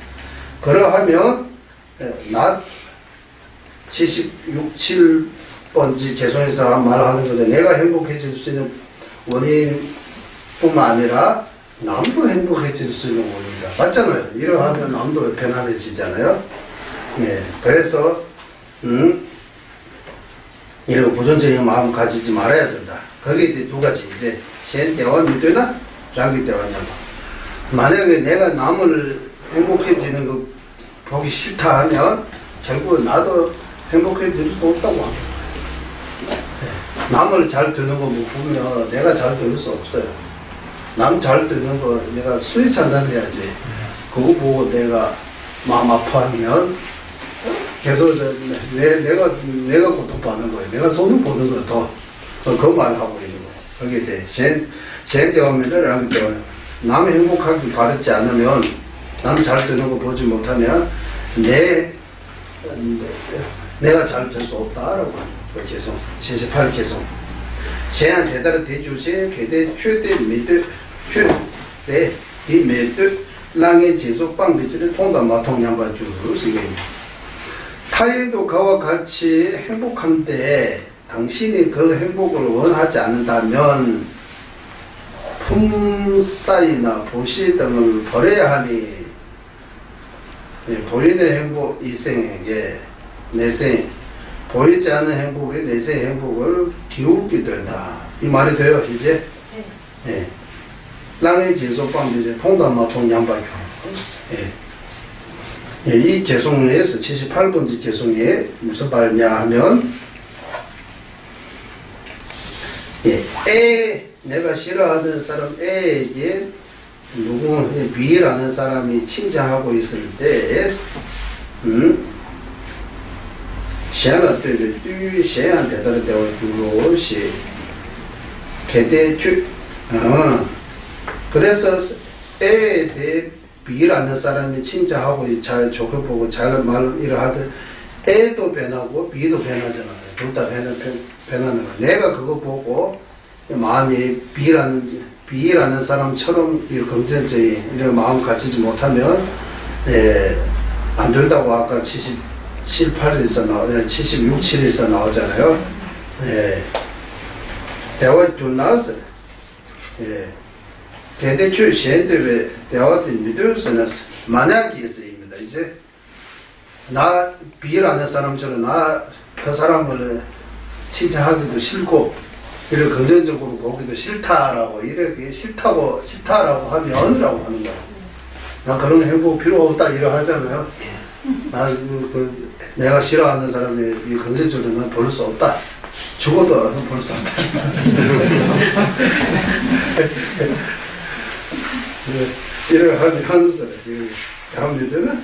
그러하면, 76, 7번째 개송에서 말하는 거죠. 내가 행복해질 수 있는 원인뿐만 아니라, 남도 행복해질 수 있는 원인이다. 맞잖아요. 이러하면 남도 편안해지잖아요. 예. 그래서, 이런 부정적인 마음 가지지 말아야 된다. 거기에 두 가지, 이제, 셴대와 미되나? 랑기 대화냐. 만약에 내가 남을 행복해지는 거 보기 싫다 하면, 결국 나도 행복해질 수 없다고 합니다. 예. 남을 잘 되는 거 못 보면 내가 잘 될 수 없어요. 남 잘 되는 거 내가 수위 판단해야지. 그거 보고 내가 마음 아파하면 계속 내가 고통받는 거예요. 내가 손을 보는 거 그 말을 하고 있는 거예요. 거기에 대해 제대하면은 하기 때문에 남 행복하길 바라지 않으면 남 잘 되는 거 보지 못하면 내가 잘 될 수 없다라고 하는 거예요. 계속 78 계속 谁让대다를 대주제 개대 최대 밑에 최대 이 밑에 랑의 지속 방비지를 통단 마통 양반 주스 이게 타인도 그와 같이 행복한데 당신이 그 행복을 원하지 않는다면 품살이나 보시 등을 버려야 하니 보이는 행복 이생에게 내생 보이지 않는 행복에 내생의 행복을 기울게 된다. 이 말이 돼요 이제? 네. 랑의 지속방도 이제 통단마통 양반교. 예. 이 개송에서 78번째 개송에 무슨 말이냐 하면 내가 싫어하는 사람 A에게 누구 B라는 사람이 칭찬하고 있을 때谁呢对于谁样得到的대화 주로 시 개대주 그래서 A에 대해 B라는 사람이 칭찬하고 잘 좋게 보고 잘 말을 하듯 A도 변하고 B도 변하잖아요. 둘 다 변하는 거. 내가 그거 보고 마음이 B라는 사람처럼 이런 긍정적인 이런 마음 가지지 못하면 안 된다고 아까 77, 8에서 76, 7에서 나오잖아요. 대화 좀 나왔어요. 대대출 시행대회 대화 때 믿어서는 만약에 있습니다. 이제 나 B라는 사람처럼 그 사람을 칭찬하기도 싫고 이렇게 긍정적으로 보기도 싫다라고 이렇게 싫다라고 하면이라고 하는 거예요. 나 그런 행복 필요 없다 이러 하잖아요. 내가 싫어하는 사람이 이 긍정적으로 난 볼 수 없다. 죽어도 볼 수 없다. 이래 하면서 이렇게 하면 되나?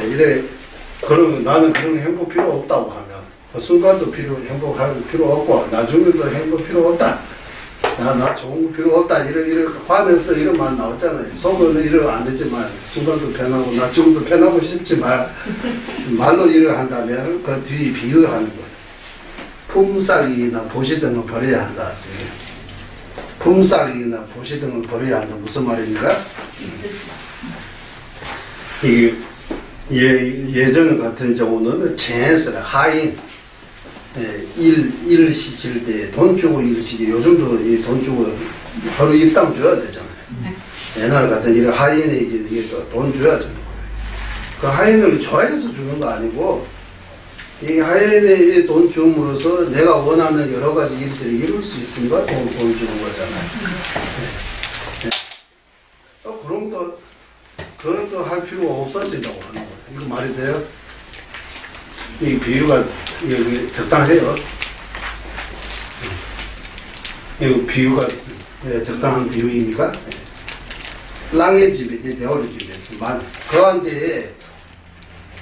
이래 그러면 나는 그런 행복 필요 없다고 하면 그 순간도 행복할 필요 없고 나중에도 행복 필요 없다. 나 좋은 거 필요 없다. 이래 화내서 이런 말 나오잖아요. 속으로는 이래 안 되지만 순간도 편하고 나중에도 편하고 싶지만 말로 이래 한다면 그 뒤에 비유하는 거예요. 품삯이나 보시 등을 버려야 한다. 품삯이나 보시 등을 버려야 한다. 무슨 말입니까? 이게 예전 같은 경우는 젠스 하인 일 시킬 때 돈 주고 일 시키 요즘도 돈 주고 하루 일당 줘야 되잖아요. 옛날 같은 이런 하인에게 돈 줘야 되는 거예요. 그 하인을 좋아해서 주는 거 아니고 이 하인에 돈 줌으로써 내가 원하는 여러 가지 일들을 이룰 수 있으니까 돈 주는 거잖아요. 그런 거 할 필요가 없어진다고 하는 거예요. 이거 말이 돼요? 이 비유가 여기 적당해요. 이 비유가 적당한 비유입니까? 랑의 집에 대화를 주겠습니다.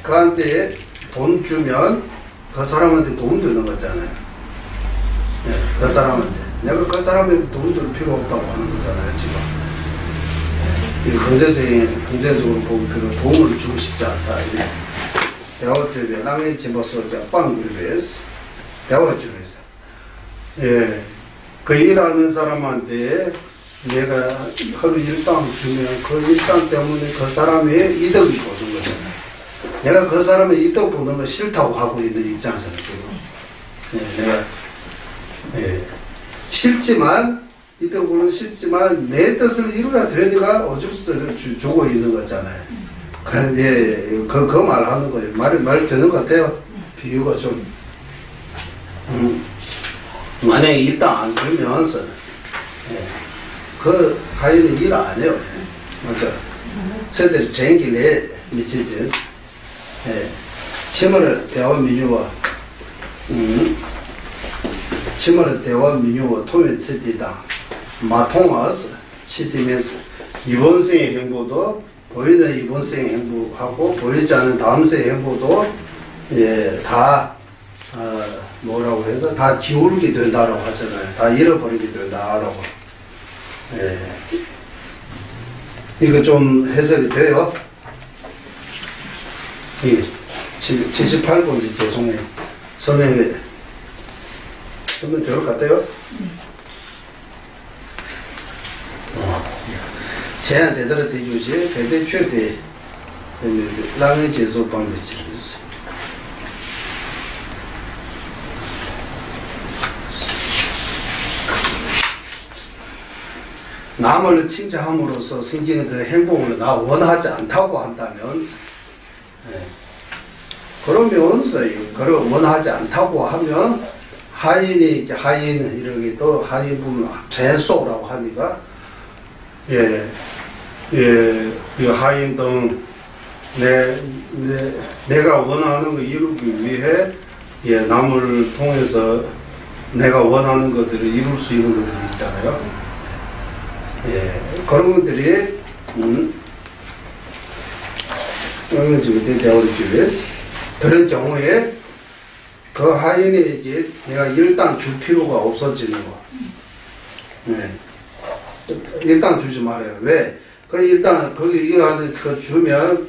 그한테 돈 주면 그 사람한테 돈 되는 거잖아요. 그 사람한테 내가 그 사람한테 돈 줄 필요 없다고 하는 거잖아요. 지금 긍정적으로 보고 별로 도움을 주고 싶지 않다. 대화 때문에 랑의 집에서 빵을 대화 중에서 그 일하는 사람한테 내가 하루 일당 주면 그 일당 때문에 그 사람의 이득이 보는 거잖아요. 내가 그 사람의 이득 보는 거 싫다고 하고 있는 입장에서는 지금 내가 싫지만 이득 보는 싫지만 내 뜻을 이루어야 되니까 어쩔 수 없이 주고 있는 거잖아요. 그 말 하는 거예요. 말이 되는 것 같아요. 비유가 좀 만약에 일당 안 주면서 그 하인은 일 안 해요. 맞죠? 세대를 쟁기래 미치지. 치마를 대화 민요와 치마를 대화 민요와 통일 치디다 마통와서 치디면서 이번 생의 행보도 보이는 이번 생의 행보하고 보이지 않은 다음 생의 행보도 예, 다 뭐라고 해서 다 기울게 된다라고 하잖아요. 다 잃어버리게 된다라고. 예. 이거 좀 해석이 돼요? 이 78번지 죄송해요. 설명 될 것 같아요? 제한 대대로 대주지 배대 최대 랑의 제조 방법이지. 남을 칭찬함으로써 생기는 그 행복을 나 원하지 않다고 한다면, 예. 그러면 그걸 원하지 않다고 하면 하인이 하인 이렇게 또 하인분 재소라고 하니까 이 하인 등 내가 원하는 거 이루기 위해 남을 통해서 내가 원하는 것들을 이룰 수 있는 것들이 있잖아요. 그런 것들이 지금 대화를 위해서 그런 경우에 그 하인에게 내가 일단 줄 필요가 없어지는 거. 일단 주지 말아요. 왜? 그 일단 거기 이거 하는 그 주면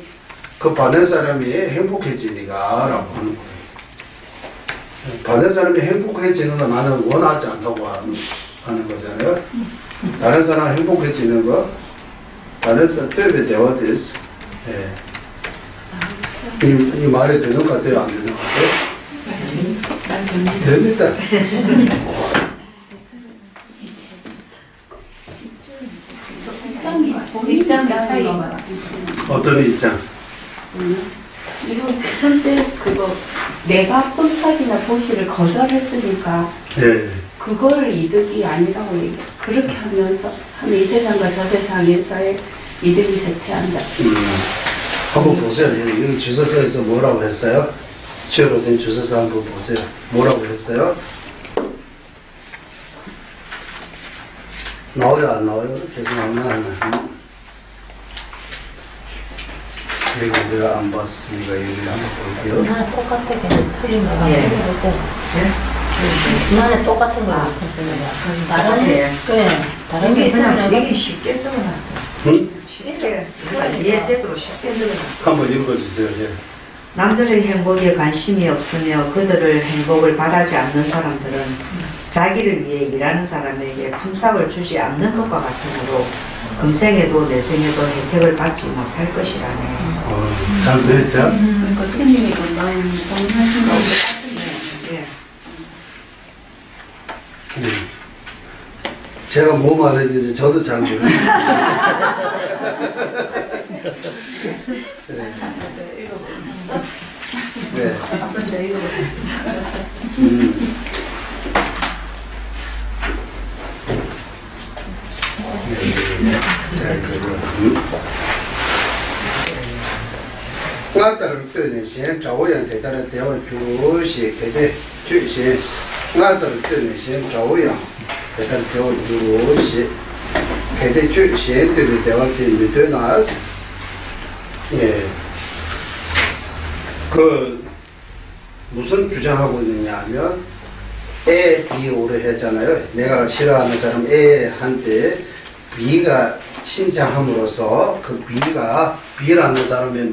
그 받는 사람이 행복해지니까라고 하는 거예요. 받는 사람이 행복해지는 거 나는 원하지 않다고 하는 거잖아요. 다른 사람 행복해지는 거, 다른 사람 때문에 대화됐어. 이 말이 되는 것 같아요? 안 되는 것 같아요? 됩니다. 입장의 차이가 어떤 입장? 이거 현재 그거 내가 끔삭이나 보시를 거절했으니까 예. 그걸 이득이 아니라고 얘기해. 그렇게 하면서 하면 이 세상과 저 세상에서의 이득이 쇠퇴한다. 한번 보세요. 여기 주소서에서 뭐라고 했어요? 주어로 된 주소서 한번 보세요. 뭐라고 했어요? 나와요, 안 나와요? 계속 안 나와요. 여기 왜 안 봤으니까 여기 한번 볼게요. 그만 똑같아. 틀린 거가 그만에 똑같은 거 같았어요. 다른 게 다른 게 있으면 되게 쉽게 적어놨어. 응? 쉽게 이해되도록 쉽게 적어놨어. 한번 읽어주세요. 예. 남들의 행복에 관심이 없으며 그들의 행복을 바라지 않는 사람들은 자기를 위해 일하는 사람에게 품삯을 주지 않는 것과 같으므로 금생에도 내생에도 혜택을 받지 못할 것이라네. 잘 되었어요? 그러니까 스님이 동의하신 거 예. 제가 뭐 말했는지 저도 잘 모르겠어요. 네. 한번 더 읽어보세요. 자, ngã tờ tự nên xem cháu yang thế ta là theo chú sĩ cái đấy chú sĩ ngã tờ tự nên xem cháu yang thế ta là theo chú sĩ cái đấy chú sĩ tự là theo thì tự nas 그 무슨 주장하고 있느냐면 A, B, O를 했잖아요. 내가 싫어하는 사람 A한테 B가 칭찬함으로써 그 B가 B라는 사람의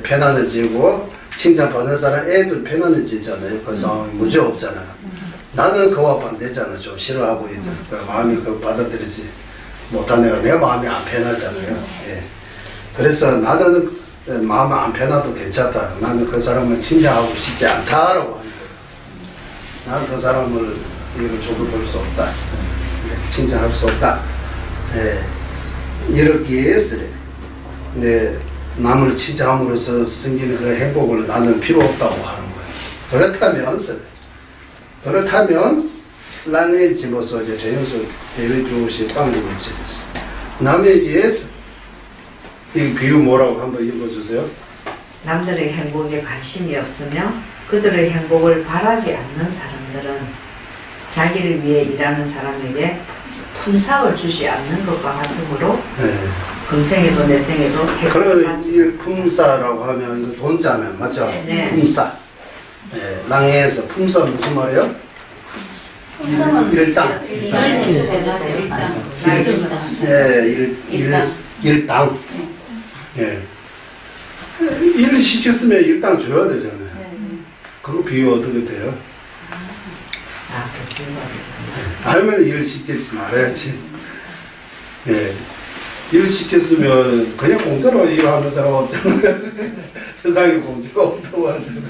편안해지고 칭찬받는 사람 A도 편안해지잖아요. 그 상황이 문제 없잖아요. 나는 그와 반대잖아요. 좀 싫어하고 있는 그 마음이 그걸 받아들이지 못한 애가 내 마음이 안 편하잖아요. 예. 그래서 나는 마음이 안 편해도 괜찮다. 나는 그 사람을 칭찬하고 싶지 않다라고 하는 거예요. 나는 그 사람을 이렇게 좁을 볼 수 없다. 칭찬할 수 없다. 예. 이렇게 했으래. 근데 남을 칭찬함으로써 생기는 그 행복을 나는 필요 없다고 하는 거예요. 그렇다면 나는 집어서 이제 재영수 대외 교실 방법을 집었어. 남에게서 이 비유 뭐라고 한번 읽어주세요. 남들의 행복에 관심이 없으며 그들의 행복을 바라지 않는 사람들은 자기를 위해 일하는 사람에게 품삯을 주지 않는 것과 같으므로 금생에도 내생에도 그러면 일품사라고 하면 이거 돈자면 맞죠? 네. 품사. 예, 랑에서 품사 무슨 말이에요? 일당. 일단 일단 예, 일당. 예. 일 시켰으면 일당 줘야 되잖아요. 그거 비유 어떻게 돼요? 아, 알면 일 시켰지 말아야지. 예. 일 시켰으면 그냥 공짜로 일하는 사람 없잖아요. 세상에 공짜가 없다고 하잖아요.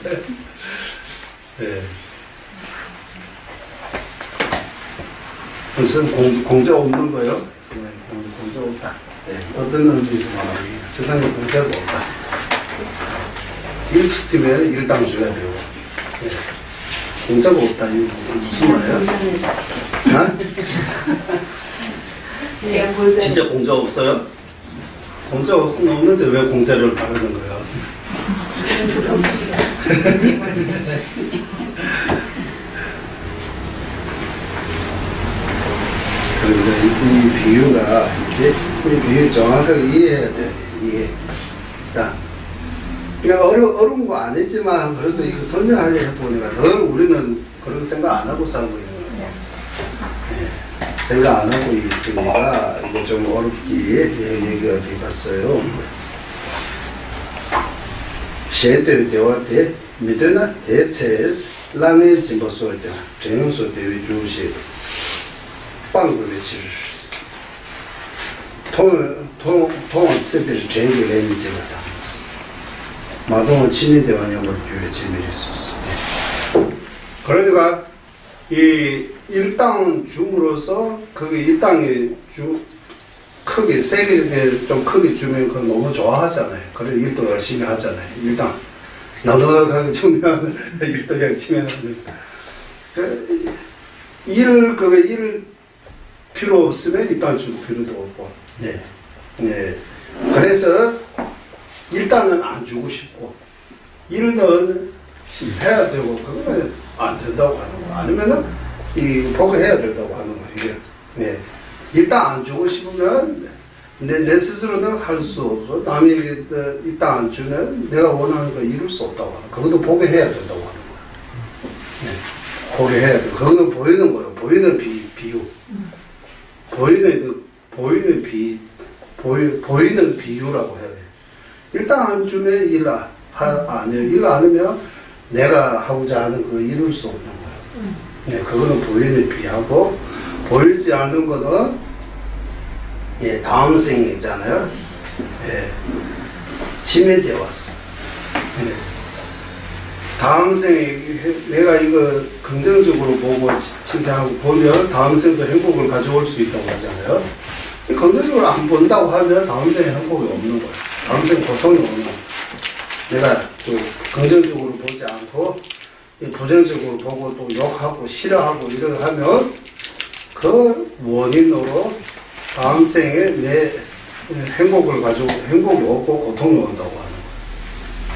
예. 무슨 공짜 없는 거요? 네, 공짜 없다. 네, 어떤 의미에서 말하면 세상에 공짜가 없다. 일 시키면 일당 줘야 되고, 예. 공짜가 없다. 이거 무슨 말이에요? 아? 진짜 공짜 없어요? 공짜 없는데 왜 공짜를 바르는 거예요? 그런데 이 비유가 이제 이 비유 정확하게 이해해야 돼. 이해. 일단 그러니까 어려운 거 아니지만 그래도 이거 설명하려 해보니까 늘 우리는 그런 생각 안 하고 살고 있는 거예요. 예. 생각 안 하고 있으니까 이거 좀 어렵게 얘기가 어디 갔어요. 写对的话的，面对呢，这才是让人怎么说的？这样说的就是帮助的其实是，通往这点真的来理解了他们是，马东青年的话要么觉재미있었어。 그러니까 이 일당 줌으로써 그게 이 땅에 크게 세게 좀 크게 주면 그거 너무 좋아하잖아요. 그래서 일도 열심히 하잖아요. 일당 넉넉하게 주면 일도 열심히 하는. 일 필요 없으면 일당 줄 필요도 없고. 네. 네. 그래서 일단은 안 주고 싶고 일은 해야 되고 그거는 안 된다고 하는 거. 아니면은 이 포기해야 된다고 하는 거. 이게 네. 일단 안 주고 싶으면 내 스스로는 할 수 없고 남에게 일단 안 주면 내가 원하는 거 이룰 수 없다고 하는 거. 그것도 포기해야 된다고 하는 거예요. 네. 포기해야 돼. 그거는 보이는 거예요. 보이는 비유. 보이는 비유라고 해야 돼. 일단 안 주면 일 안 해요. 일 안 하면 내가 하고자 하는 거 이룰 수 없는 거예요. 네. 그거는 보이는 비유하고 보이지 않는 거는 예, 다음 생에 있잖아요. 예, 치매돼 왔어. 예, 다음 생에 내가 이거 긍정적으로 보고 칭찬하고 보면 다음 생도 행복을 가져올 수 있다고 하잖아요. 긍정적으로 안 본다고 하면 다음 생에 행복이 없는 거예요. 다음 생에 고통이 오는 거예요. 내가 또 긍정적으로 보지 않고 부정적으로 보고 또 욕하고 싫어하고 이렇게 하면 그 원인으로 다음 생에 내 행복을 가지고 행복이 없고 고통이 온다고 하는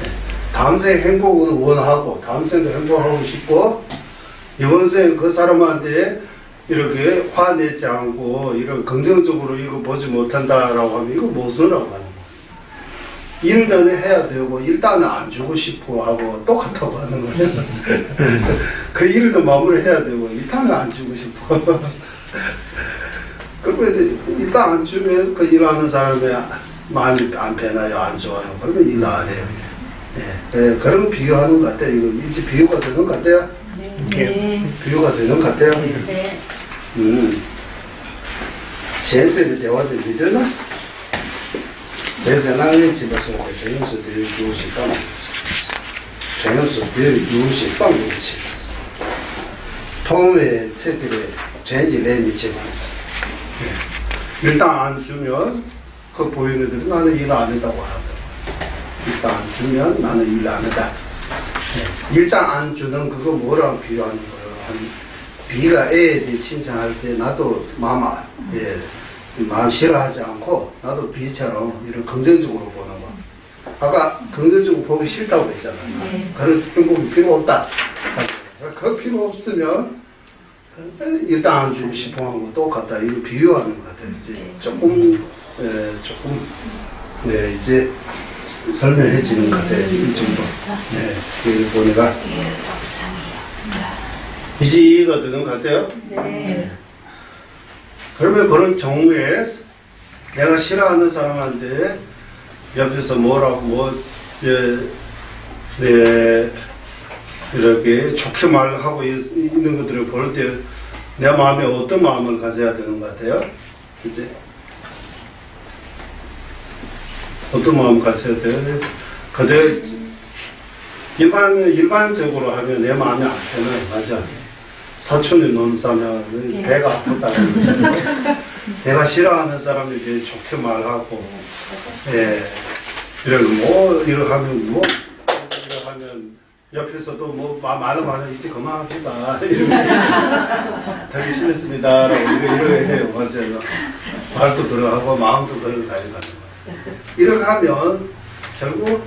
거예요. 다음 생에 행복을 원하고 다음 생도 행복하고 싶고 이번 생에 그 사람한테 이렇게 화내지 않고 이런 긍정적으로 이거 보지 못한다라고 하면 이거 무슨이라고 하는 거예요. 일단은 해야 되고 일단은 안 주고 싶어 하고 똑같다고 하는 거예요. 그 일도 마무리해야 되고 일단은 안 주고 싶어. 그런데 일단 안 주면 그 일하는 사람의 마음이 안 변해요, 안 좋아요. 그러면 일 안 해요. 예, 예, 그런 비유하는 것 같아요. 이거 이제 비유가 되는 것 같아요. 네. 비유가 되는 것 같아요. 네. 相对的대화도 믿어놨어. 그래서 나는 집에서 전용수들이 유시 빵을 전용수들이 유시 빵을 치렀어. 통에 책들이 전이 내 미치면서 일단 안 주면 그 보이는 애들은 나는 일 안 한다고 하더라고. 일단 안 주면 나는 일 안 한다. 일단 안 주는 그거 뭐랑 비유하는 거예요? 비가 애에 칭찬할 때 나도 마음 싫어하지 않고 나도 비처럼 이런 긍정적으로 보는 거. 아까 긍정적으로 보기 싫다고 했잖아요. 그런 행복이 필요 없다. 그 필요 없으면 일단 안 주고 싶어 하는 거 똑같다. 이거 비유하는 것 같아요. 이제 조금 조금 이제 설명해지는 것 같아요. 이 정도. 그리고 내가 이제 이해가 되는 것 같아요. 네. 그러면 그런 경우에 내가 싫어하는 사람한테 옆에서 뭐라고 이렇게 좋게 말하고 있는 것들을 볼 때 내 마음에 어떤 마음을 가져야 되는 것 같아요? 이제 어떤 마음 가져야 돼요? 그대 일반적으로 하면 내 마음이 안 편해. 맞아. 사촌이 논 싸면 배가 아프다. 내가 싫어하는 사람이 되게 좋게 말하고, 이렇게 하면 옆에서도 말을 하면 이제 그만합시다. 이렇게 되게 싫습니다. 이렇게 해요. 맞아요. 말도 들어가고 마음도 그런 가져가는 거예요. 이렇게 하면 결국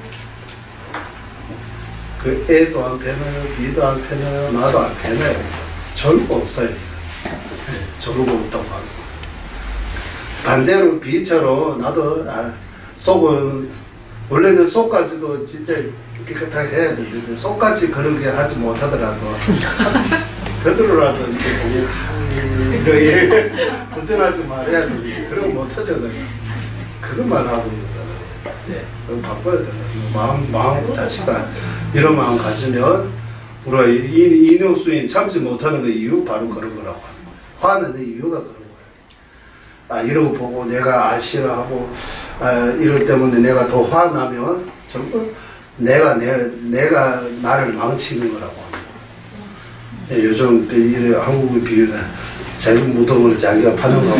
그 애도 안 편해요, 니도 안 편해요, 나도 안 편해요. 절거 없어요. 절거 없다고 하고. 반대로 비처럼 나도 속은 원래는 속까지도 진짜 깨끗하게 해야 되는데 속까지 그렇게 하지 못하더라도 그대로라도 이렇게 도전하지 말아야 되는데 그런 거 못하잖아요. 그것만 하고 있는 거예요. 그럼 바꿔야 돼요. 마음 자체가 이런 마음 가지면 우리가 인효수인 참지 못하는 그 이유 바로 그런 거라고 하는 거예요. 화내는 이유가 그런 거예요. 이러고 보고 내가 싫어하고 이럴 때문에 내가 더 화나면 전부 내가 나를 망치는 거라고 합니다. 요즘 이래 한국의 비유는 자기 무덤을 자기가 파는 거고,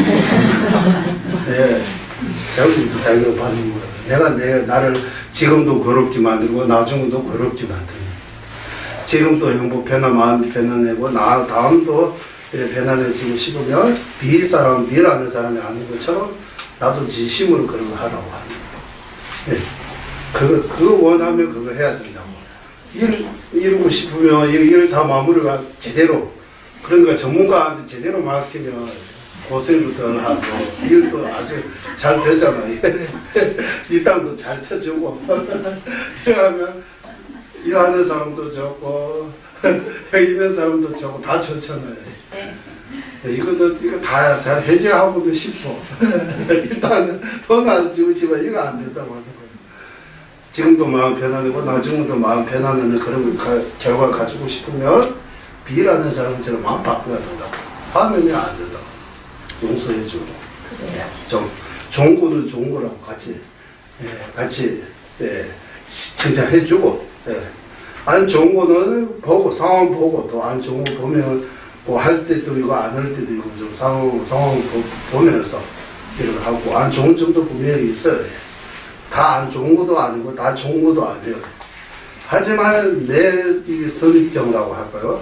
자기가 파는 거예요. 내가 나를 지금도 괴롭게 만들고 나중에도 괴롭게 만드는. 지금도 행복해나 마음이 편안하고 다음도 이렇게 편안해지고 싶으면 비라는 사람이 아닌 것처럼 나도 진심으로 그런 거 하라고 하는 거예요. 그거 원하면 그거 해야 된다고. 이루고 싶으면 일을 다 마무리가 제대로, 그러니까 전문가한테 제대로 맡기면 고생도 덜 하고 일도 아주 잘 되잖아요. 이 땅도 잘 쳐주고 이러면 일하는 사람도 좋고 여기 있는 사람도 좋고 다 좋잖아요. 이거 다 잘 해결하고도 싶어. 일단은 돈 안 주지만 이거 안 된다고 하는 거예요. 지금도 마음 편안하고 나중에도 마음 편안한 그런 결과 가지고 싶으면 B라는 사람처럼 마음 바꿔야 된다고. 화내면 안 된다고. 용서해주고. 좀 좋은 거는 좋은 거라고 같이 칭찬해주고. 안 좋은 거는 보고 상황 보고 또 안 좋은 거 보면 뭐 할 때도 이거 안 할 때도 이거 좀 상황 보면서 이렇게 하고 안 좋은 점도 분명히 있어요. 다 안 좋은 것도 아니고 다 좋은 것도 아니에요. 하지만 내 이 선입견이라고 할까요?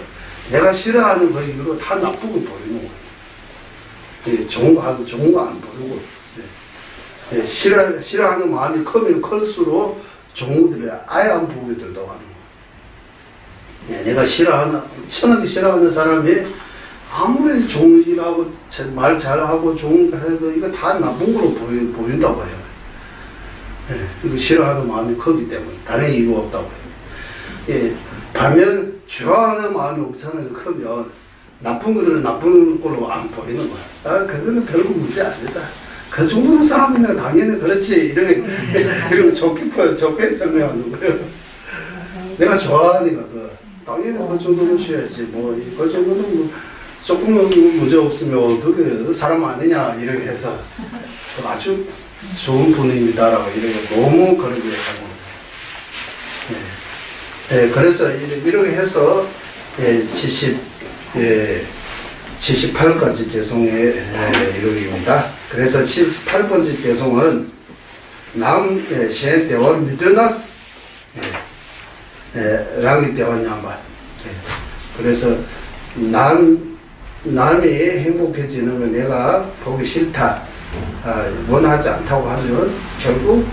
내가 싫어하는 거 이후로 다 나쁘고 보이는 거예요. 좋은 거 하고 좋은 거 안 보이고. 싫어하는 마음이 크면 클수록 좋은 것들을 아예 안 보게 된다고 하는 거예요. 내가 엄청나게 싫어하는 사람이 아무리 좋은 일하고 말 잘하고 좋은 거 해도 이거 다 나쁜 거로 보인다고 해요. 이거 싫어하는 마음이 크기 때문에 다른 이유가 없다고 해요. 반면 좋아하는 마음이 엄청나게 크면 나쁜 것들은 나쁜 걸로 안 보이는 거야. 그거는 별거 문제 아니다. 그 정도는 사람이면 당연히 그렇지. 이렇게 좋게 설명하는 거예요. 내가 좋아하니까 당연히 그 정도는 쉬어야지. 그 정도는 조금은 문제 없으면 어떻게 사람 아니냐 이렇게 해서 아주 좋은 분입니다라고 이렇게 너무 그렇게 하고. 그래서 이렇게 해서 78까지 개송의 이루기입니다. 그래서 78번째 개송은 시행대원 미드나스 랑이 대원 양반. 그래서 남이 행복해지는 거 내가 보기 싫다, 원하지 않다고 하면 결국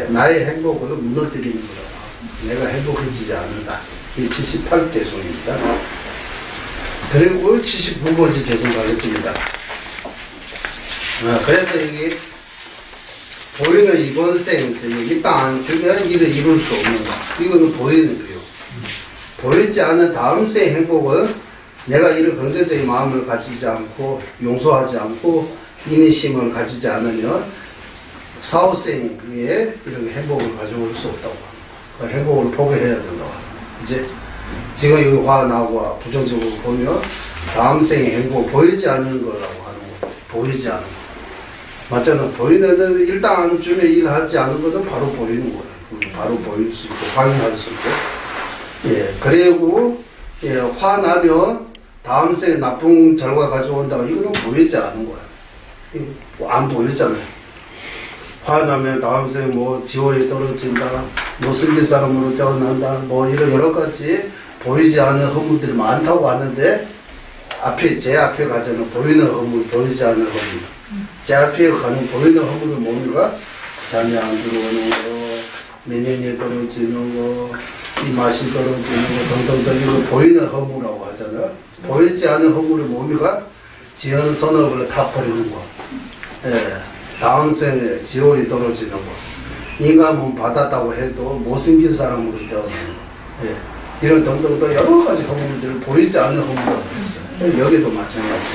나의 행복을 무너뜨리는 거다. 내가 행복해지지 않는다. 이 78개송입니다. 그리고 79번째 개송 가겠습니다. 그래서 여기 보이는 이번 생에서 일단 안 주면 일을 이룰 수 없는 거. 이거는 보이는 거예요. 보이지 않은 다음 생의 행복은 내가 이를 긍정적인 마음을 가지지 않고 용서하지 않고 인내심을 가지지 않으면 사후생에 이렇게 행복을 가져올 수 없다고 합니다. 그 행복을 포기해야 된다고 합니다. 이제 지금 여기 화 나오고 부정적으로 보면 다음 생의 행복 보이지 않는 거라고 하는 거. 보이지 않는 거. 맞잖아. 보이는 일단 안 주면 일하지 않은 것은 바로 보이는 거예요. 바로 보일 수 있고 확인할 수 있고. 예, 그리고 예, 화나면 다음 생에 나쁜 결과 가져온다고 이거는 보이지 않은 거예요. 안 보였잖아요. 화나면 다음 생에 뭐 지원이 떨어진다, 못생긴 사람으로 태어난다, 뭐 이런 여러 가지 보이지 않는 허물들이 많다고 하는데 제 앞에 가자는 보이는 허물, 보이지 않는 허물. 제 앞에 가는 보이는 허물은 뭡니까? 잠이 안 들어오는 거, 면역력이 떨어지는 거, 이 맛이 떨어지는 거 등등등 이거 보이는 허물이라고 하잖아요. 보이지 않는 허물은 뭡니까? 지연 선업을 다 버리는 거. 예, 다음 생에 지옥이 떨어지는 거. 인간은 받았다고 해도 못생긴 사람으로 태어나는 거. 예, 이런 등등등 여러 가지 허물들을 보이지 않는 허물이라고 했어요. 여기도 마찬가지.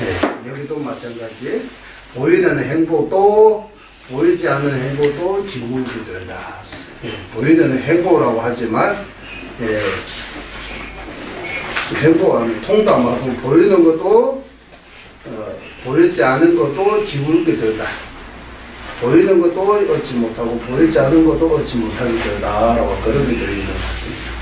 예, 여기도 마찬가지. 보이는 행복도 보이지 않는 행복도 기울게 된다. 예, 보이는 행복이라고 하지만 예, 행복은 통담하고 보이는 것도 보이지 않은 것도 기울게 된다. 보이는 것도 얻지 못하고 보이지 않은 것도 얻지 못하게 된다라고 그렇게 들리는 것 같습니다.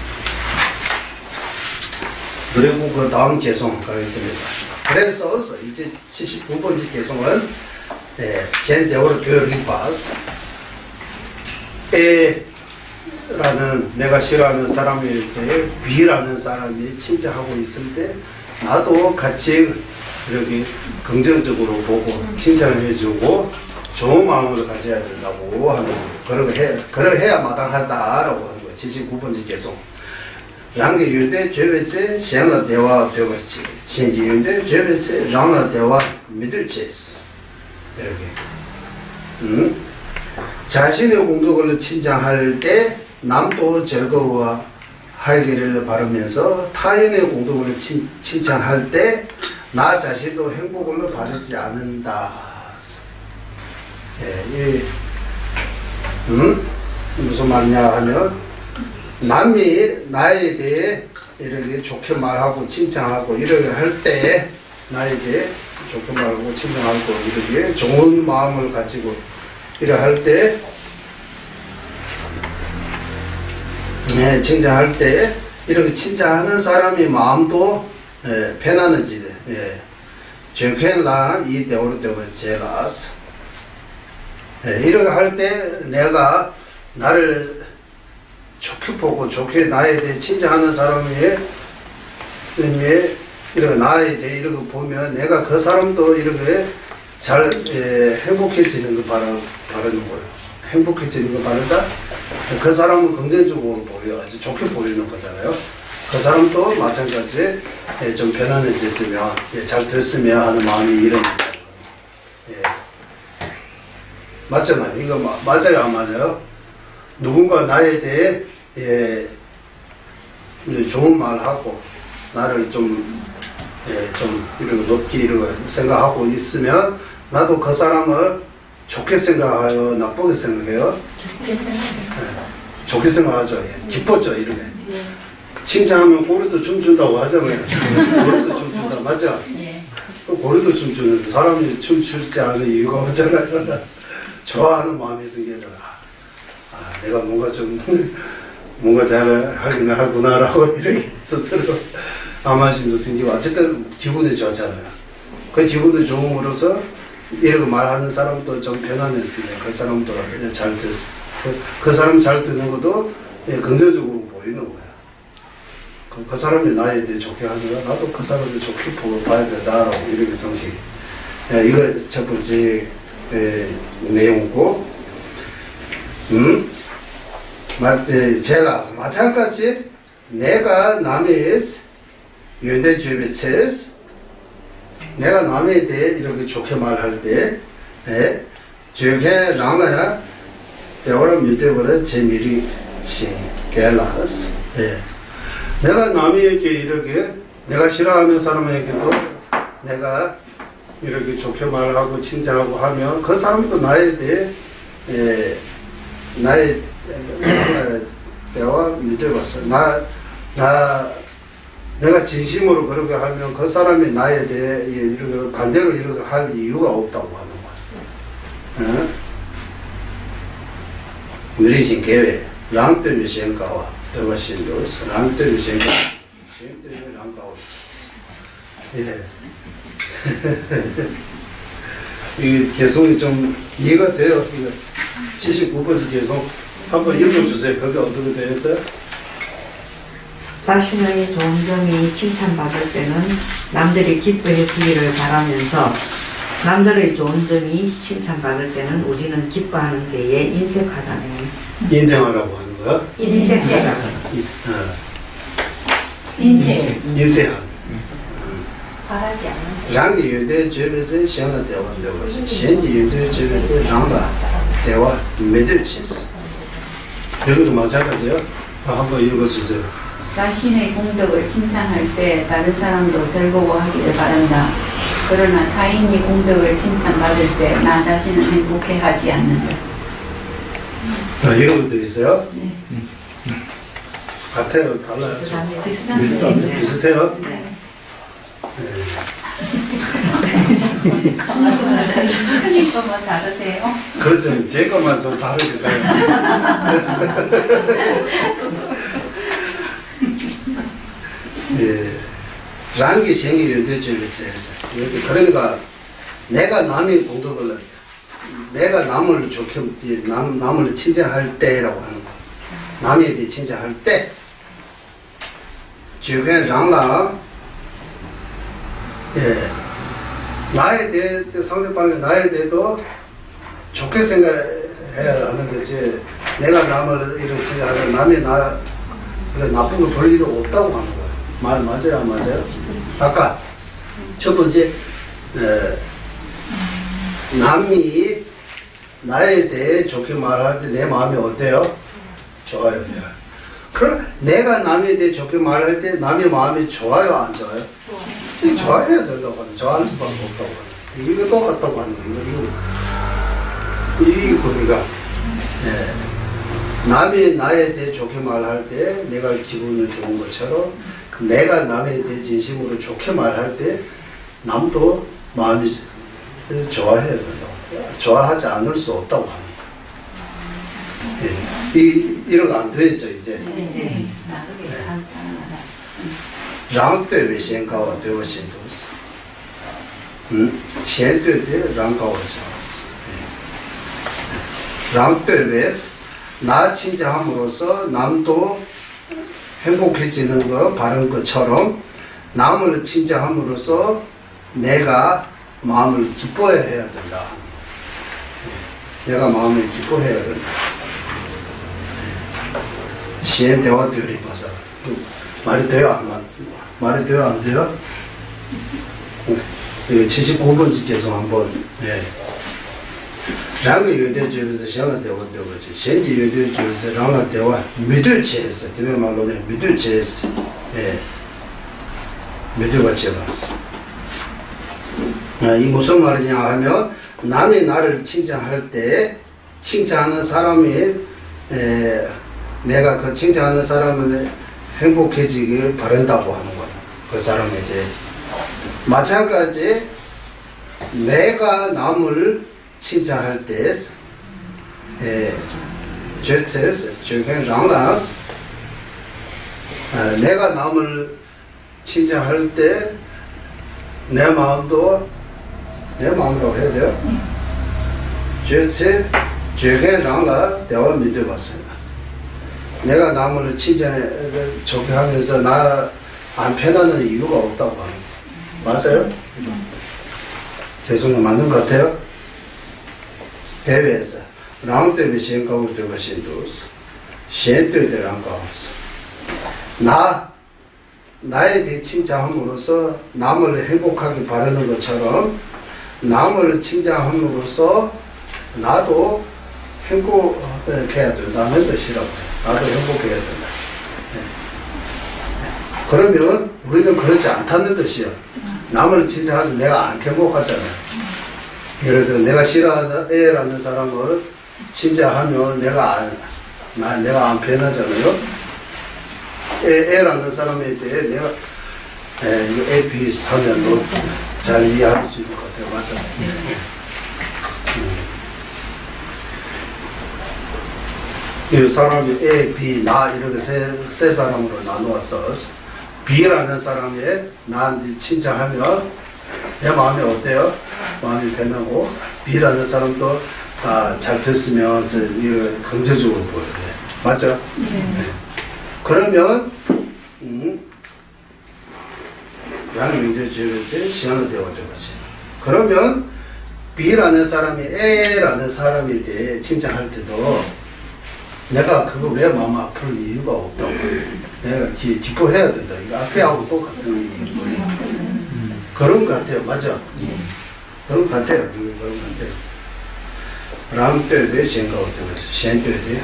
그리고 그 다음 개송 가겠습니다. 그래서 이제 79번째 개송은 젠데오르 교육이바스 A라는 내가 싫어하는 사람일 때 B라는 사람이 칭찬하고 있을 때 나도 같이 이렇게 긍정적으로 보고 칭찬을 해주고 좋은 마음을 가져야 된다고 하는 거예요. 그렇게 해야 마땅하다라고 하는 거예요. 79번째 개송. 然个有的觉得这想了对话对不起，现在有的觉得这让了对话没对起事， 이렇게. 자신의 공덕을 칭찬할 때 남도 즐거워하기를 바라면서 타인의 공덕을 칭찬할 때 나 자신도 행복을 바라지 않는다. 예, 무슨 말이냐 하면 남이 나에 대해 이렇게 좋게 말하고 칭찬하고 이렇게 할 때 나에 대해 좋게 말하고 칭찬하고 이렇게 좋은 마음을 가지고 이렇게 할 때 칭찬할 때 이렇게 칭찬하는 사람의 마음도 편안해지대. 좋게라 이 대우를 제라서 이렇게 할 때 내가 나를 좋게 보고 좋게 나에 대해 칭찬하는 사람이 이렇게 나에 대해 이렇게 보면 내가 그 사람도 이렇게 잘 행복해지는 거 바라는 거예요. 행복해지는 거 바란다. 그 사람은 긍정적으로 보여 아주 좋게 보이는 거잖아요. 그 사람도 마찬가지 좀 편안해졌으면 잘 됐으면 하는 마음이 이러니까. 맞잖아요. 이거 맞아요, 안 맞아요? 누군가 나에 대해 좋은 말 하고 나를 좀 이렇게 높게 이렇게 생각하고 있으면 나도 그 사람을 좋게 생각해요, 나쁘게 생각해요? 좋게 생각하죠. 기뻤죠, 이렇게. 칭찬하면 고리도 춤춘다고 하잖아요. 고리도 춤춘다, 맞죠? 고리도 춤추는데 사람이 춤추지 않을 이유가 없잖아요. 좋아하는 마음이 생겨서 내가 뭔가 잘 하긴 하구나라고 이렇게 스스로 아마심도 생기고 어쨌든 기분이 좋잖아요. 그 기분이 좋음으로써 이렇게 말하는 사람도 좀 편안했으면 그 사람도 잘 됐어. 그 사람 잘 되는 것도 긍정적으로 보이는 거야. 그 사람이 나에 대해 좋게 하니까 나도 그 사람을 좋게 보고 봐야 된다라고 이렇게 상식. 이거 첫 번째 내용이고, 제가 마찬가지 내가 남의 연대 주변에서 내가 남에 대해 이렇게 좋게 말할 때 저게 랑라야 대화를 믿어버려 재미리 신게라스. 예. 내가 남에게 이렇게 내가 싫어하는 사람에게도 내가 이렇게 좋게 말하고 칭찬하고 하면 그 사람도 나에 대해 나의 대화 믿어봤어. 내가 진심으로 그렇게 하면 그 사람이 나에 대해 이렇게 반대로 이렇게 할 이유가 없다고 하는 거야. 우리진 계획, 랑뜨비 생각와 더버신도 랑뜨비 생각, 생뜨비 랑가오. 예. 이 개성이 좀 이해가 돼요. 이거 79번째 개성 한번 읽어주세요. 그게 어떻게 되었어요? 자신의 좋은 점이 칭찬받을 때는 남들이 기뻐해 주기를 바라면서 남들의 좋은 점이 칭찬받을 때는 우리는 기뻐하는 데에 인색하다네. 인정하라고 하는 거야? 인색하다. 인생. 인쇄한. 바라지 않는. 然个有的觉得是想了대화 되고, 현지有的觉得是让的대화 매들 치스. 여기도 마찬가지요. 한번 읽어주세요. 자신의 공덕을 칭찬할 때 다른 사람도 즐거워하기를 바란다. 그러나 타인이 공덕을 칭찬받을 때 나 자신은 행복해하지 않는다. 이런 것도 있어요? 네. 같아요? 달라요? 비슷한 게 있어요. 비슷해요? 네. 스님 것만 다르세요? 그렇죠. 제 것만 좀 다르니까요. 예. 랑기 생이 요대죄를 제해서. 그러니까 내가 남의 공덕을 내가 남을 좋게 남을 칭찬할 때라고 하는 거. 남에 대해 칭찬할 때. 주변 랑라 예. 나에 대해 상대방이 나에 대해도 좋게 생각해야 하는 거지. 내가 남을 이렇게 칭찬하면 남이 나 이거 나쁘게 볼 일은 없다고 하는 거야. 맞아요, 안 맞아요? 아까 첫 번째 남이 나에 대해 좋게 말할 때 내 마음이 어때요? 좋아요, 돼요. 그럼 내가 남에 대해 좋게 말할 때 남의 마음이 좋아요, 안 좋아요? 좋아해야 된다고 하는, 좋아하는 수밖에 없다고 하는. 이거 똑같다고 하는 거. 이게 도리가. 남이 나에 대해 좋게 말할 때 내가 기분이 좋은 것처럼 내가 남에 대해 진심으로 좋게 말할 때 남도 마음이 좋아해야 된다고. 좋아하지 않을 수 없다고 하는 거예요. 이런 거 안 되겠죠, 이제. 네. 나그게 간단하다. 让对为先高啊，对我先都是。先对的让高我就是。让对为나 칭찬함으로써 남도 행복해지는 거 바른 것처럼 남을 칭찬함으로써 내가 마음을 기뻐해야 된다. 내가 마음을 기뻐해야 된다. 시엔 대화 되리 봐서 말이 돼요? 말이 돼요? 안 돼요? 79번째 계속 한번. 예. 然个有的就是香港台湾对不起，现在有的就是让了台湾没对切实，这边马路的没对切实，没对个切实。이 무슨 말이냐 하면 남이 나를 칭찬할 때 칭찬하는 사람이 내가 그 칭찬하는 사람을 행복해지길 바란다고 하는 거야. 그 사람에 대해. 마찬가지 내가 남을 칭찬할 때, 내가 남을 칭찬할 때 내 마음도 내 마음이라고 해야 돼요. 대화 믿어봤습니다. 내가 남을 칭찬 좋게 하면서 나 안 편하는 이유가 없다고 하는 거예요. 맞아요? 죄송해요. 맞는 것 같아요? 대회에서 랑대비 생각하고 되고 신도로서 신도에 랑가워서 나에 대해 칭찬함으로써 남을 행복하게 바라는 것처럼 남을 칭찬함으로써 나도 행복해야 된다는 것이라고 해요. 나도 행복해야 된다. 그러면 우리는 그렇지 않다는 뜻이요. 남을 칭찬하는데 내가 안 행복하잖아요. 예를 들어 내가 싫어하는 애라는 사람을 칭찬하면 내가 안 변하잖아요. 애라는 사람에 대해 내가 이거 애 비슷하면 잘 이해할 수 있는 것 같아요. 맞아요. 이 사람이 A, B, 나 이렇게 세 사람으로 나누어서 B라는 사람이 나한테 칭찬하면 내 마음이 어때요? 마음이 변하고 B라는 사람도 잘 됐으면 이렇게 긍정적으로 보여요. 맞죠? 네. 그러면 양이 민주주의에서 시간을 되어져 거지. 그러면 B라는 사람이 A라는 사람에 대해 칭찬할 때도 내가 그거 왜 마음 아플 이유가 없다고. 내가 기뻐해야 된다. 이거 앞에하고 똑같은 이유리. 그런 것 같아요. 맞아? 그런 것 같아요. 그런 것 같아요. 랑떼에 생각을 들었어. 셴떼에.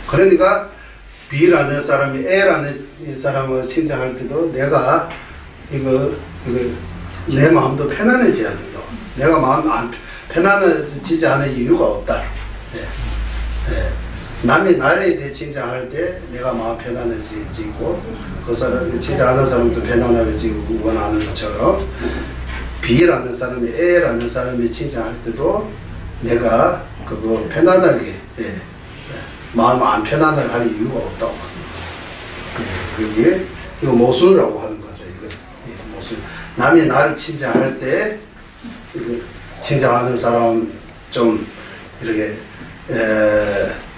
그러니까 B라는 사람이 A라는 이 사람을 칭찬할 때도 내가 이거 내 마음도 편안해져야 된다. 내가 마음 안 편안해지지 않은 이유가 없다. 남이 나에 대해 칭찬할 때 내가 마음 편안해지고 그 사람 칭찬하는 사람도 편안하게지고 원하는 것처럼 B라는 사람이 A라는 사람이 칭찬할 때도 내가 그거 편안하게 마음 안 편안하게 할 이유가 없다고. 그게 이거 모순이라고 하는 거죠. 이거 모순. 남이 나를 칭찬할 때 이거 칭찬하는 사람 좀 이렇게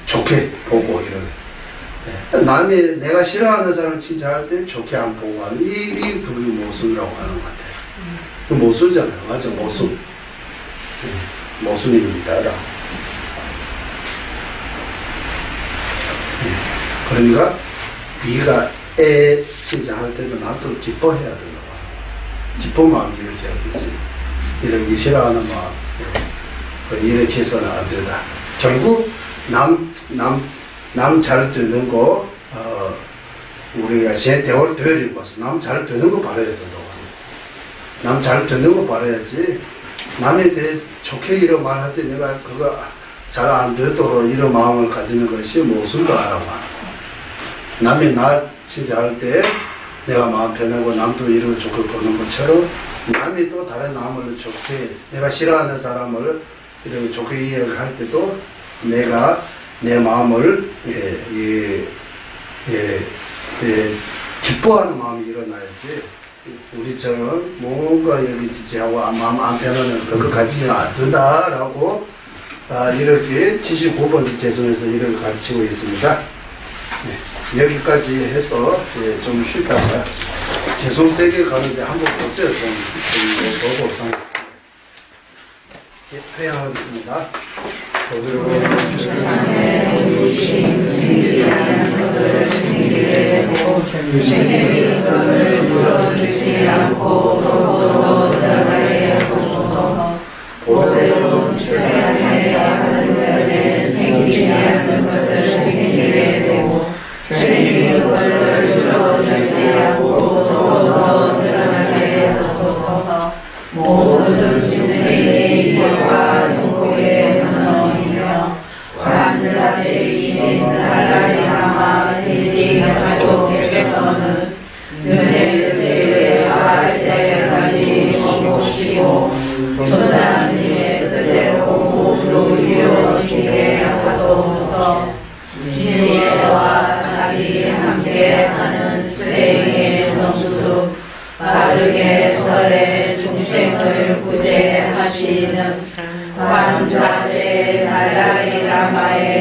좋게 보고 이렇게. 남이 내가 싫어하는 사람 칭찬할 때 좋게 안 보고 하는 이 둘이 모순이라고 하는 것 같아요. 그 모순이잖아요. 맞아, 모순. 모순입니다. 그러니까 B가 A 칭찬할 때도 나도 기뻐해야 된다. 기뻐 마음 이렇게 해야겠지. 이렇게 싫어하는 마음 이렇게 해서는 안 된다. 결국 남 잘 되는 거 우리가 제 대화를 되리고 남 잘 되는 거 바라야 된다고. 남 잘 되는 거 바라야지. 남에 대해 좋게 이런 말 할 때 내가 그거 잘 안 되도록 이런 마음을 가지는 것이 무엇인가 알아봐. 남이 나 칭찬할 때 내가 마음 편하고 남도 이런 좋게 보는 것처럼 남이 또 다른 남을 좋게 내가 싫어하는 사람을 이렇게 좋게 이해할 때도 내가 내 마음을 기뻐하는 마음이 일어나야지. 우리처럼 뭔가 여기 집중하고 마음 안 편하면 그거 가지면 안 된다라고 이렇게 79번째 개송에서 이렇게 가르치고 있습니다. 여기까지 해서 좀 쉬다가 개송 3개 가는데 한번 보세요. 좀 보고 회양하겠습니다. 세상에 우리신 승리하는 것을 승리해 보고 승리의 것을 물어주지 않고 도로 들어가게 하소서. 보배로운 세상에 하늘에 생기지 않는 것을 승리해 보고 승리의 것을 물어주지 않고 도로 들어가게 하소서. 모든 중생의 이익과 행복의 근원이며 관자되이신 하나님아마 대지 가족께서는 면회세에 할 때까지 머무시고 전자님의 뜻대로 모두 이루어지게 하소서. 지혜와 자비 함께하는 수행의 성수 바르게 설에 중생을 구제하시는 관자재 달라이 라마의